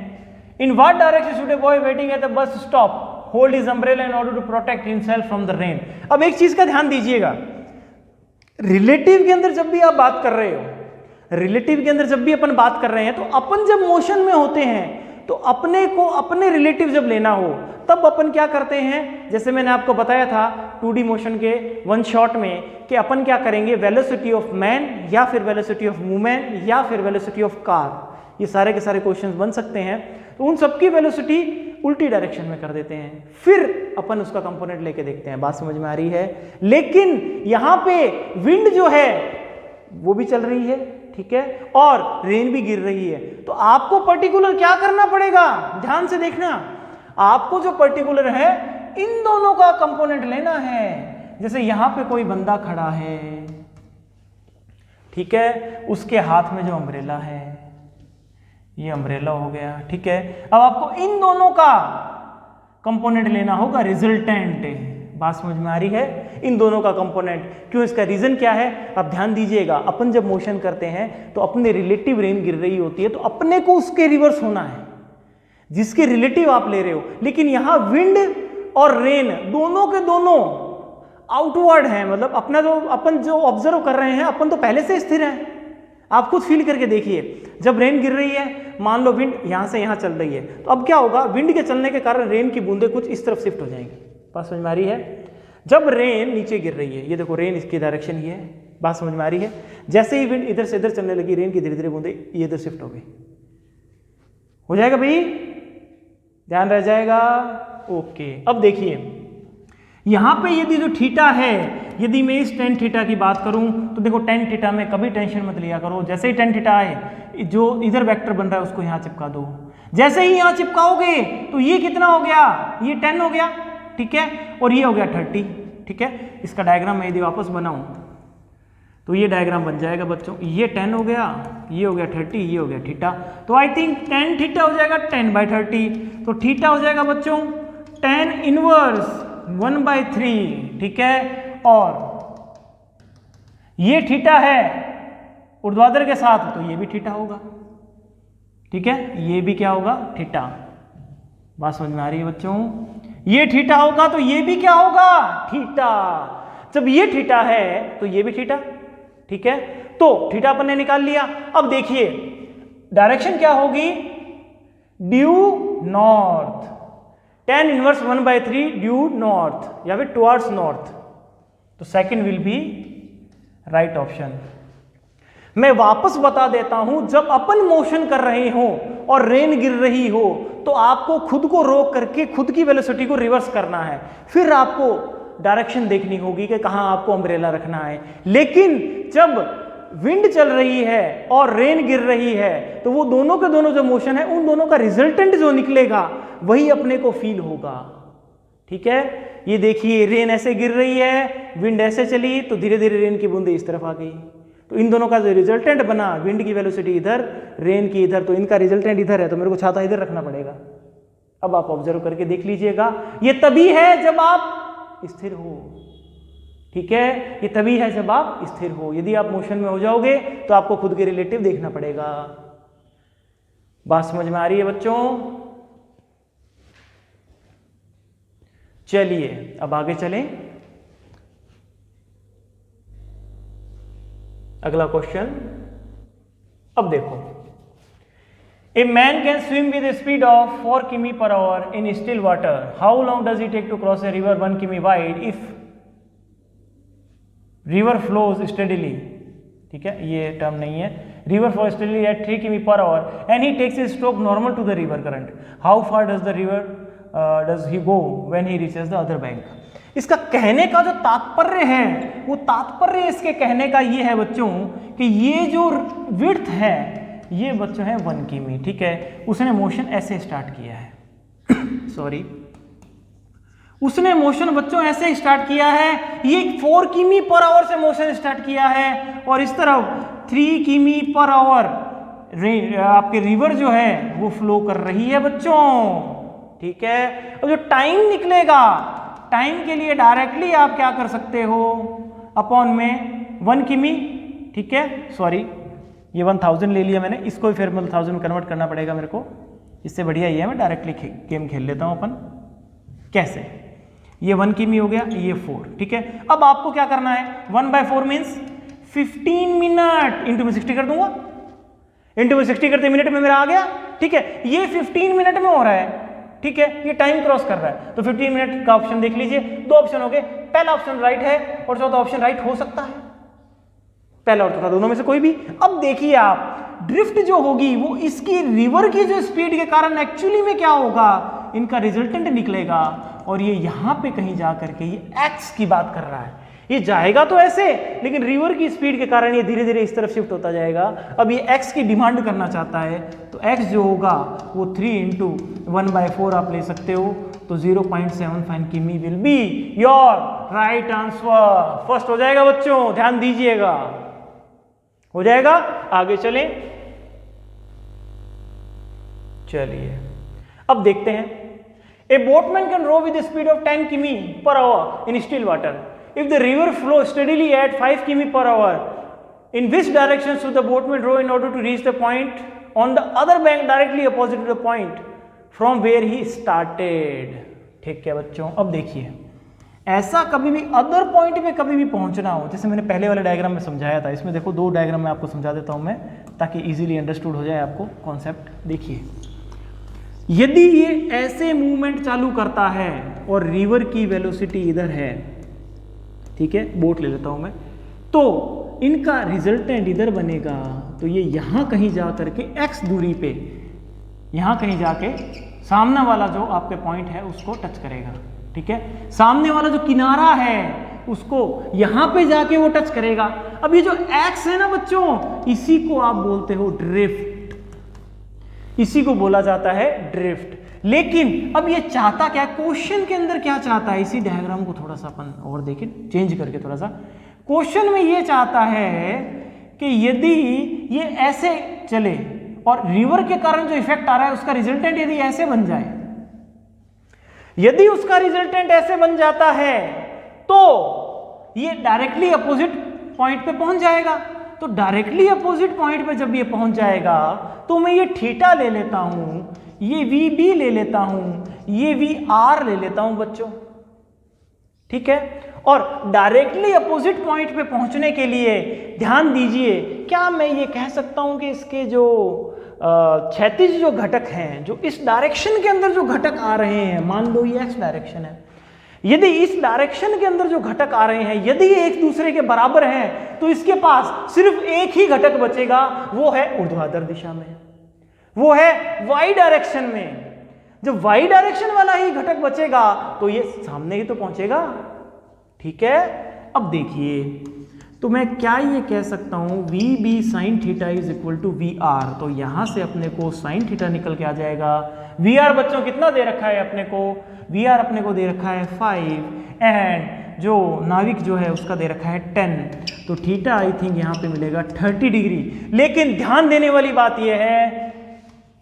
In what direction should a boy waiting at the bus stop hold his umbrella in order to protect himself from the rain. अब एक चीज का ध्यान दीजिएगा, रिलेटिव के अंदर जब भी आप बात कर रहे हो, रिलेटिव के अंदर जब भी अपन बात कर रहे हैं, तो अपन जब मोशन में होते हैं तो अपने को अपने रिलेटिव जब लेना हो तब अपन क्या करते हैं, जैसे मैंने आपको बताया था 2D मोशन के वन शॉट में, कि अपन क्या करेंगे, वेलोसिटी ऑफ मैन या फिर वेलोसिटी ऑफ वुमेन या फिर वेलोसिटी ऑफ कार, ये सारे के सारे क्वेश्चंस बन सकते हैं। तो उन सबकी वेलोसिटी उल्टी डायरेक्शन में कर देते हैं, फिर अपन उसका कंपोनेंट लेके देखते हैं। बात समझ में आ रही है? लेकिन यहां पे विंड जो है वो भी चल रही है, ठीक है, और रेन भी गिर रही है। तो आपको पर्टिकुलर क्या करना पड़ेगा, ध्यान से देखना, आपको जो पर्टिकुलर है इन दोनों का कंपोनेंट लेना है। जैसे यहां पे कोई बंदा खड़ा है, ठीक है, उसके हाथ में जो अम्ब्रेला है, ये अम्ब्रेला हो गया, ठीक है। अब आपको इन दोनों का कंपोनेंट लेना होगा, रिजल्टेंट। बात समझ में आ रही है? इन दोनों का कंपोनेंट, क्यों, इसका रीजन क्या है? अब ध्यान दीजिएगा, अपन जब मोशन करते हैं तो अपने रिलेटिव रेन गिर रही होती है, तो अपने को उसके रिवर्स होना है जिसके रिलेटिव आप ले रहे हो। लेकिन यहां विंड और रेन दोनों के दोनों आउटवर्ड हैं, मतलब अपना जो अपन जो ऑब्जर्व कर रहे हैं, अपन तो पहले से स्थिर है। आप खुद फील करके देखिए, जब रेन गिर रही है, मान लो विंड यहां से यहां चल रही है, तो अब क्या होगा, विंड के चलने के कारण रेन की बूंदें कुछ इस तरफ शिफ्ट हो जाएंगी। बात समझ में आ रही है? जब रेन नीचे गिर रही है, ये देखो रेन इसकी डायरेक्शन ये है, बात समझ में आ रही है? जैसे ही विंड इधर से इधर चलने लगी, रेन की धीरे धीरे बूंदें ये इधर शिफ्ट हो गई, हो जाएगा भाई, ध्यान रह जाएगा। ओके, अब देखिए यहां पे यदि जो थीटा है, यदि मैं इस टेन थीटा की बात करूं तो देखो टेन थीटा में कभी टेंशन मत लिया करो। जैसे ही टेन थीटा आए, जो इधर वेक्टर बन रहा है उसको यहां चिपका दो। जैसे ही यहां चिपकाओगे तो ये कितना हो गया, ये 10 हो गया, ठीक है, और ये हो गया 30, ठीक है। इसका डायग्राम मैं यदि वापस बनाऊं तो ये डायग्राम बन जाएगा बच्चों, ये 10 हो गया, ये हो गया 30, ये हो गया थीटा। तो आई थिंक 10 थीटा हो जाएगा 10/30, तो थीटा हो जाएगा बच्चों 10 इनवर्स 1/3, ठीक है। और ये थीटा है ऊर्ध्वाधर के साथ, तो ये भी थीटा होगा, ठीक है, ये भी क्या होगा, थीटा। बात समझ में आ रही है बच्चों? ये थीटा होगा तो ये भी क्या होगा, थीटा। जब ये थीटा है तो ये भी थीटा, ठीक है। तो थीटा अपन ने निकाल लिया। अब देखिए डायरेक्शन क्या होगी, due north, 10 inverse 1/3 due north या फिर टुवर्ड्स नॉर्थ, तो second will B right option. मैं वापस बता देता हूं, जब अपन मोशन कर रहे हो और रेन गिर रही हो तो आपको खुद को रोक करके खुद की वेलोसिटी को रिवर्स करना है, फिर आपको डायरेक्शन देखनी होगी कि कहां आपको अम्ब्रेला रखना है। लेकिन जब विंड चल रही है और रेन गिर रही है तो वो दोनों के दोनों जो मोशन है उन दोनों का रिजल्टेंट जो निकलेगा वही अपने को फील होगा, ठीक है। ये देखिए रेन ऐसे गिर रही है, विंड ऐसे चली तो धीरे धीरे रेन की बूंदें इस तरफ आ गई, तो इन दोनों का जो रिजल्टेंट बना, विंड की वेलोसिटी इधर, रेन की इधर, तो इनका रिजल्टेंट इधर है, तो मेरे को छाता इधर रखना पड़ेगा। अब आप ऑब्जर्व करके देख लीजिएगा, ये तभी है जब आप स्थिर हो, ठीक है, ये तभी है जब आप स्थिर हो। यदि आप मोशन में हो जाओगे तो आपको खुद के रिलेटिव देखना पड़ेगा। बात समझ में आ रही है बच्चों? चलिए अब आगे चलें। अगला क्वेश्चन, अब देखो, a man can swim with speed of 4 किमी/आवर in still water, how long does it take to cross a river 1 किमी wide if river flows steadily, ठीक है, ये टर्म नहीं है, रिवर फ्लो स्टेडीली एट 3 किमी/आवर and he takes a stroke normal to the river current, how far does the river does he go when he reaches the other bank. इसका कहने का जो तात्पर्य है, वो तात्पर्य इसके कहने का ये है बच्चों कि ये जो विड्थ है ये बच्चों है 1 किमी, ठीक है। उसने मोशन ऐसे स्टार्ट किया है सॉरी, उसने मोशन बच्चों ऐसे स्टार्ट किया है, ये 4 किमी/आवर से मोशन स्टार्ट किया है और इस तरफ 3 किमी/आवर आपके रिवर जो है वो फ्लो कर रही है बच्चों, ठीक है। और जो टाइम निकलेगा, टाइम के लिए डायरेक्टली आप क्या कर सकते हो, अपॉन में 1 किमी, ठीक है, सॉरी ये 1000 ले लिया मैंने, इसको भी फिर 1000 में कन्वर्ट करना पड़ेगा मेरे को, इससे बढ़िया ये है मैं डायरेक्टली गेम खेल लेता हूं अपन। कैसे, ये 1 किमी हो गया, ये 4, ठीक है। अब आपको क्या करना है, 1/4 मीन्स 15 मिनट, इंटू में 60 कर दूंगा, इंटू में 60 करते मिनट में मेरा आ गया, ठीक है। ये 15 मिनट में हो रहा है, ठीक है, ये टाइम क्रॉस कर रहा है, तो 15 मिनट का ऑप्शन देख लीजिए। 2 ऑप्शन हो गए, पहला ऑप्शन राइट है और चौथा ऑप्शन राइट हो सकता है, पहला और चौथा दोनों में से कोई भी। अब देखिए आप, ड्रिफ्ट जो होगी वो इसकी रिवर की जो स्पीड के कारण एक्चुअली में क्या होगा, इनका रिजल्टेंट निकलेगा और ये यहां पे कहीं जा करके ये एक्स की बात कर रहा है, ये जाएगा तो ऐसे, लेकिन रिवर की स्पीड के कारण ये धीरे धीरे इस तरफ शिफ्ट होता जाएगा। अब ये एक्स की डिमांड करना चाहता है, तो एक्स जो होगा वो 3 × 1/4 आप ले सकते हो, तो 0.75 किमी will be your right answer. First हो जाएगा बच्चों, ध्यान दीजिएगा, हो जाएगा। आगे चलें, चलिए अब देखते हैं। A boatman can row with speed of 10 किमी/आवर in still water if the river flows steadily at 5 km/h, in which direction should the boatman row in order to reach the point on the other bank directly opposite to the point from where he started? ठीक है बच्चों, अब देखिए, ऐसा कभी भी other point पे कभी भी पहुंचना हो, जैसे मैंने पहले वाले डायग्राम में समझाया था, इसमें देखो 2 डायग्राम में आपको समझा देता हूं मैं, ताकि इजीली अंडरस्टूड हो जाए आपको कॉन्सेप्ट। देखिए, यदि ये ऐसे मूवमेंट चालू करता है और रिवर की वेलोसिटी इधर है, ठीक है, बोट ले लेता हूं मैं, तो इनका रिजल्टेंट इधर बनेगा, तो ये यहां कहीं जा करके x दूरी पे यहाँ कहीं जाके सामने वाला जो आपके पॉइंट है उसको टच करेगा, ठीक है। सामने वाला जो किनारा है उसको यहाँ पे जाके वो टच करेगा। अब ये जो एक्स है ना बच्चों, इसी को आप बोलते हो ड्रिफ्ट, इसी को बोला जाता है ड्रिफ्ट। लेकिन अब ये चाहता क्या, क्वेश्चन के अंदर क्या चाहता है, इसी डायग्राम को थोड़ा सा अपन और देखें चेंज करके थोड़ा सा। क्वेश्चन में ये चाहता है कि यदि ये ऐसे चले और रिवर के कारण जो इफेक्ट आ रहा है उसका रिजल्टेंट यदि ऐसे बन जाए, यदि उसका रिजल्टेंट ऐसे बन जाता है तो ये डायरेक्टली अपोजिट पॉइंट पे पहुंच जाएगा। तो डायरेक्टली अपोजिट पॉइंट पे जब ये पहुंच जाएगा तो मैं ये थीटा ले लेता हूं, ये वी बी ले लेता हूं, ये वी आर ले लेता हूं बच्चों, ठीक है। और डायरेक्टली अपोजिट पॉइंट पे पहुंचने के लिए ध्यान दीजिए, क्या मैं ये कह सकता हूं कि इसके जो क्षैतिज जो घटक हैं, जो इस डायरेक्शन के अंदर जो घटक आ रहे हैं, मान लो ये एक्स डायरेक्शन है, यदि इस डायरेक्शन के अंदर जो घटक आ रहे हैं यदि ये एक दूसरे के बराबर हैं तो इसके पास सिर्फ एक ही घटक बचेगा, वो है ऊर्ध्वाधर दिशा में, वो है वाई डायरेक्शन में। जब वाई डायरेक्शन वाला ही घटक बचेगा तो ये सामने ही तो पहुंचेगा, ठीक है। अब देखिए, तो मैं क्या ये कह सकता हूं, v B sine theta is equal to v R, तो यहां से अपने को साइन थीटा निकल के आ जाएगा। वी आर बच्चों कितना दे रखा है अपने को, वी आर अपने को दे रखा है 5 एंड जो नाविक जो है उसका दे रखा है 10, तो थीटा आई थिंक यहाँ पे मिलेगा 30 डिग्री। लेकिन ध्यान देने वाली बात यह है,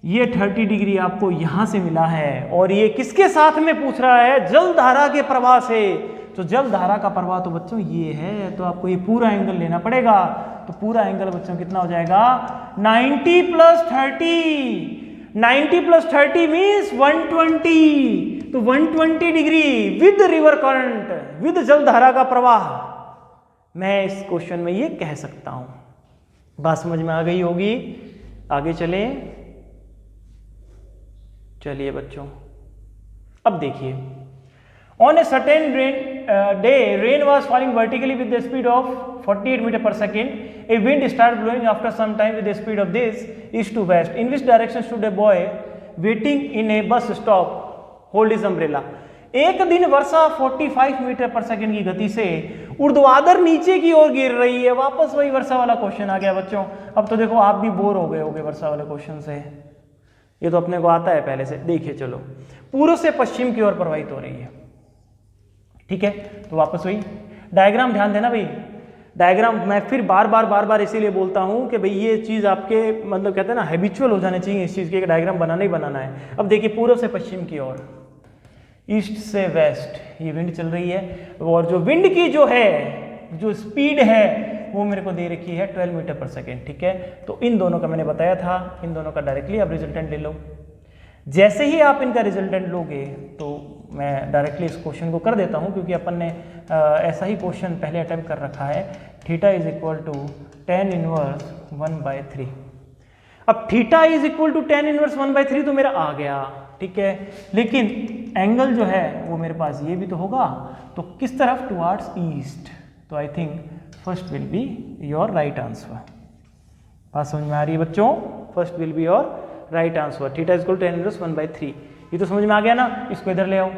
ये 30 डिग्री आपको यहां से मिला है और ये किसके साथ में पूछ रहा है, जल धारा के प्रवाह से। तो जल धारा का प्रवाह तो बच्चों ये है, तो आपको ये पूरा एंगल लेना पड़ेगा। तो पूरा एंगल बच्चों कितना हो जाएगा, 90 + 30, 90 + 30 मीन्स 120, तो 120 degree with river current, with जल धारा का प्रवाह, मैं इस क्वेश्चन में ये कह सकता हूं। बात समझ में आ गई होगी, आगे चलिए बच्चों। अब देखिए, on a certain day rain was falling vertically with the speed of 48 meter per second. A wind started blowing after some time with the speed of this east to west. In which direction stood a boy waiting in a bus stop, hold his umbrella. एक दिन वर्षा 45 metre per second की गति से ऊर्ध्वाधर नीचे की ओर गिर रही है। वापस वही वर्षा वाला क्वेश्चन आ गया बच्चों। अब तो देखो आप भी बोर हो गए होगे वर्षा वाले क्वेश्चन से, ये तो अपने को आता है पहले से। देखिए चलो, पूर्व से पश्चिम की ओर प्रवाहित हो रही है, ठीक है। तो वापस वही डायग्राम, ध्यान देना भाई, डायग्राम मैं फिर बार बार इसीलिए बोलता हूं कि भाई ये चीज़ आपके मतलब कहते हैं ना हैबिचुअल हो जाने चाहिए इस चीज़ के, डायग्राम बनाना ही बनाना है। अब देखिए, पूर्व से पश्चिम की ओर, ईस्ट से वेस्ट ये विंड चल रही है और जो विंड की जो है जो स्पीड है वो मेरे को दे रखी है 12 मीटर पर सेकेंड, ठीक है। तो इन दोनों का मैंने बताया था, इन दोनों का डायरेक्टली आप रिजल्टेंट ले लो। जैसे ही आप इनका रिजल्टेंट लोगे तो मैं डायरेक्टली इस क्वेश्चन को कर देता हूं, क्योंकि अपन ने ऐसा ही क्वेश्चन पहले अटेम्प्ट कर रखा है। Theta is equal to tan inverse 1/3। अब theta is equal to tan inverse 1/3 तो मेरा आ गया, ठीक है। लेकिन एंगल जो है वो मेरे पास ये भी तो होगा, तो किस तरफ, टुवर्ड्स ईस्ट। तो I think first will be your right answer. बात समझ में आ रही है बच्चों, first will be your right answer. Theta is equal to tan inverse 1/3, ये तो समझ में आ गया ना। इसको इधर ले आओ।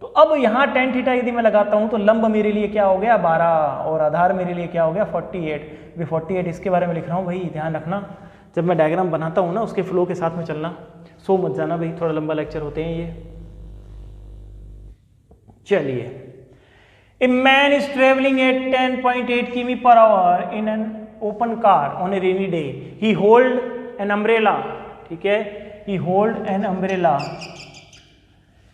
तो अब यहाँ tan थीटा यदि मैं लगाता हूँ तो लंब मेरे लिए क्या हो गया 12 और आधार मेरे लिए क्या हो गया 48। भी 48 इसके बारे में लिख रहा हूँ भाई, ध्यान रखना जब मैं डायग्राम बनाता हूँ ना उसके फ्लो के साथ में चलना, सो मत जाना भाई, थोड़ा लंबा लेक्चर होते हैं ये। चलिए, a man is travelling at 10.8 km/h in an open car on A rainy day. He hold an umbrella, ठीक है, he hold an umbrella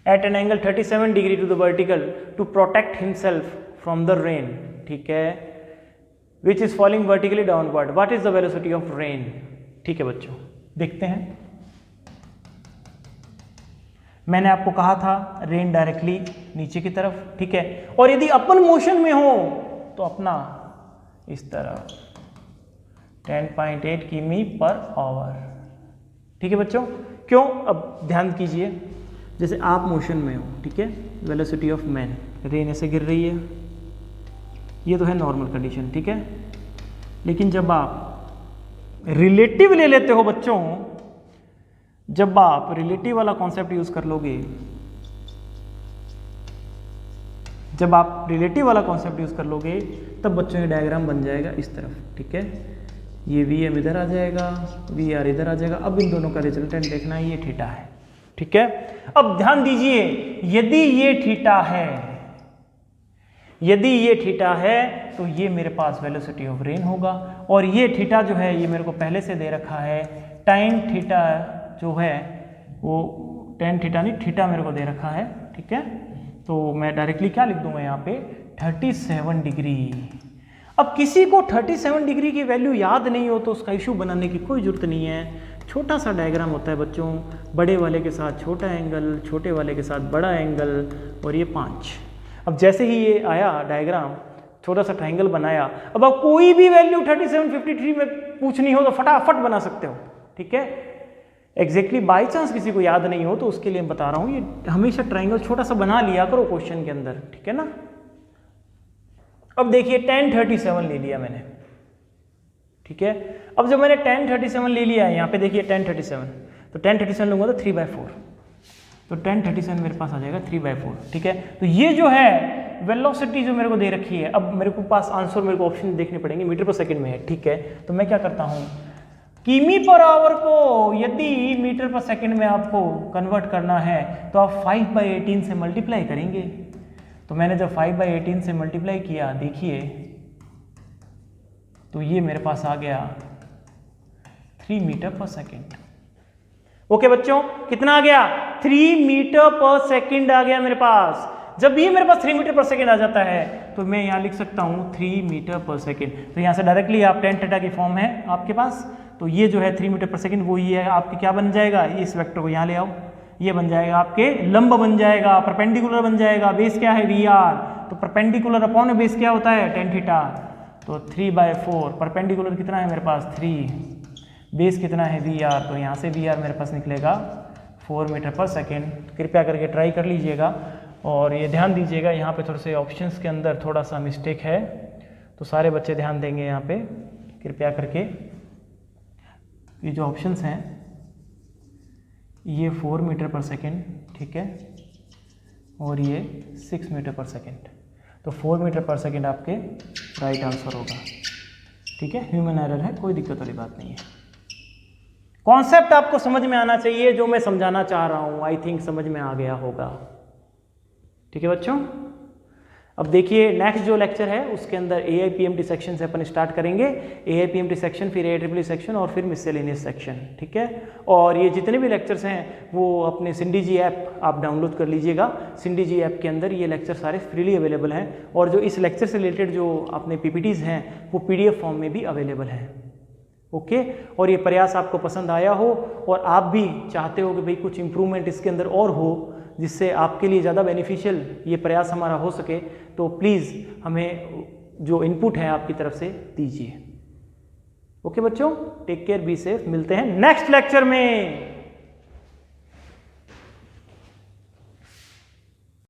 at an angle 37 degree to the vertical to protect himself from the rain, ठीक है, which is falling vertically downward. What is the velocity of rain? ठीक है बच्चों, देखते हैं। मैंने आपको कहा था रेन डायरेक्टली नीचे की तरफ, ठीक है, और यदि अपन मोशन में हो तो अपना इस तरफ 10.8 km/h, ठीक है बच्चों। क्यों, अब ध्यान कीजिए, जैसे आप मोशन में हो, ठीक है, वेलोसिटी ऑफ मैन, रेन ऐसे गिर रही है, ये तो है नॉर्मल कंडीशन, ठीक है। लेकिन जब आप रिलेटिव ले लेते हो बच्चों, जब आप रिलेटिव वाला कॉन्सेप्ट यूज कर लोगे, जब आप रिलेटिव वाला कॉन्सेप्ट यूज कर लोगे तब बच्चों ये डायग्राम बन जाएगा इस तरफ, ठीक है। ये वी एम इधर आ जाएगा, वी आर इधर आ जाएगा। अब इन दोनों का रिजल्टेंट देखना है, ये थीटा है, ठीक है। अब ध्यान दीजिए, यदि ये थीटा है, यदि ये थीटा है तो ये मेरे पास वेलोसिटी ऑफ रेन होगा, और ये थीटा जो है ये मेरे को पहले से दे रखा है, tan थीटा जो है वो tan थीटा नहीं, थीटा मेरे को दे रखा है, ठीक है। तो मैं डायरेक्टली क्या लिख दूंगा यहाँ पे 37 डिग्री। अब किसी को 37 डिग्री की वैल्यू याद नहीं हो तो उसका इशू बनाने की कोई जरूरत नहीं है। छोटा सा डायग्राम होता है बच्चों, बड़े वाले के साथ छोटा एंगल, छोटे वाले के साथ बड़ा एंगल, और ये 5। अब जैसे ही ये आया डायग्राम, छोटा सा ट्राइंगल बनाया, अब आप कोई भी वैल्यू 37, 53 में पूछनी हो तो फटाफट बना सकते हो, ठीक है। एग्जैक्टली बाई चांस किसी को याद नहीं हो तो उसके लिए मैं बता रहा हूँ, ये हमेशा ट्राइंगल छोटा सा बना लिया करो क्वेश्चन के अंदर, ठीक है ना। अब देखिए tan 37 ले लिया मैंने, ठीक है। अब जब मैंने tan 37 ले लिया है, यहाँ पे देखिए tan 37, तो tan 37 लूंगा तो 3/4, तो tan 37 मेरे पास आ जाएगा 3/4, ठीक है। तो ये जो है वेलोसिटी जो मेरे को दे रखी है, अब मेरे को पास आंसर मेरे को ऑप्शन देखने पड़ेंगे, मीटर पर सेकंड में है, ठीक है। तो मैं क्या करता हूँ, किमी पर आवर को यदि मीटर पर सेकंड में आपको कन्वर्ट करना है तो आप 5/18 से मल्टीप्लाई करेंगे। तो मैंने जब 5/18 से मल्टीप्लाई किया, देखिए तो ये मेरे पास आ गया 3 मीटर पर सेकंड। ओके बच्चों, कितना आ गया, 3 मीटर पर सेकंड आ गया मेरे पास। जब ये मेरे पास 3 मीटर पर सेकंड आ जाता है तो मैं यहाँ लिख सकता हूँ 3 मीटर पर सेकंड। तो यहाँ से डायरेक्टली आप tan थीटा की फॉर्म है आपके पास, तो ये जो है 3 मीटर पर सेकंड वो ये है आपके, क्या बन जाएगा, इस वेक्टर को यहाँ ले आओ, ये बन जाएगा आपके लंब बन जाएगा, परपेंडिकुलर बन जाएगा। बेस क्या है, वी आर, तो परपेंडिकुलर अपॉन बेस क्या होता है, tan थीटा। तो 3/4, परपेंडिकुलर कितना है मेरे पास 3, बेस कितना है वी आर, तो यहाँ से वी आर मेरे पास निकलेगा 4 मीटर पर सेकेंड। कृपया करके ट्राई कर लीजिएगा, और ये ध्यान दीजिएगा यहाँ पे थोड़े से ऑप्शंस के अंदर थोड़ा सा मिस्टेक है, तो सारे बच्चे ध्यान देंगे यहाँ पे कृपया करके। ये जो ऑप्शंस हैं ये 4 मीटर पर सेकेंड, ठीक है, और ये 6 मीटर पर सेकेंड। तो 4 मीटर पर सेकेंड आपके राइट आंसर होगा, ठीक है। ह्यूमन एरर है, कोई दिक्कत वाली बात नहीं है। कॉन्सेप्ट आपको समझ में आना चाहिए जो मैं समझाना चाह रहा हूँ, आई थिंक समझ में आ गया होगा, ठीक है बच्चों। अब देखिए नेक्स्ट जो लेक्चर है उसके अंदर AIPMT सेक्शन से अपन स्टार्ट करेंगे, AIPMT सेक्शन, फिर AIEEE सेक्शन, और फिर मिससेलेनियस सेक्शन, ठीक है। और ये जितने भी लेक्चर्स हैं वो अपने सिंडी ऐप आप डाउनलोड कर लीजिएगा। सिंडी ऐप के अंदर ये लेक्चर सारे फ्रीली अवेलेबल हैं, और जो इस लेक्चर से रिलेटेड जो अपने PPTs हैं वो PDF फॉर्म में भी अवेलेबल हैं, ओके। और ये प्रयास आपको पसंद आया हो और आप भी चाहते हो कि भाई कुछ इम्प्रूवमेंट इसके अंदर और हो जिससे आपके लिए ज़्यादा बेनिफिशियल ये प्रयास हमारा हो सके, तो प्लीज़ हमें जो इनपुट है आपकी तरफ से दीजिए। ओके बच्चों, टेक केयर, बी सेफ, मिलते हैं नेक्स्ट लेक्चर में।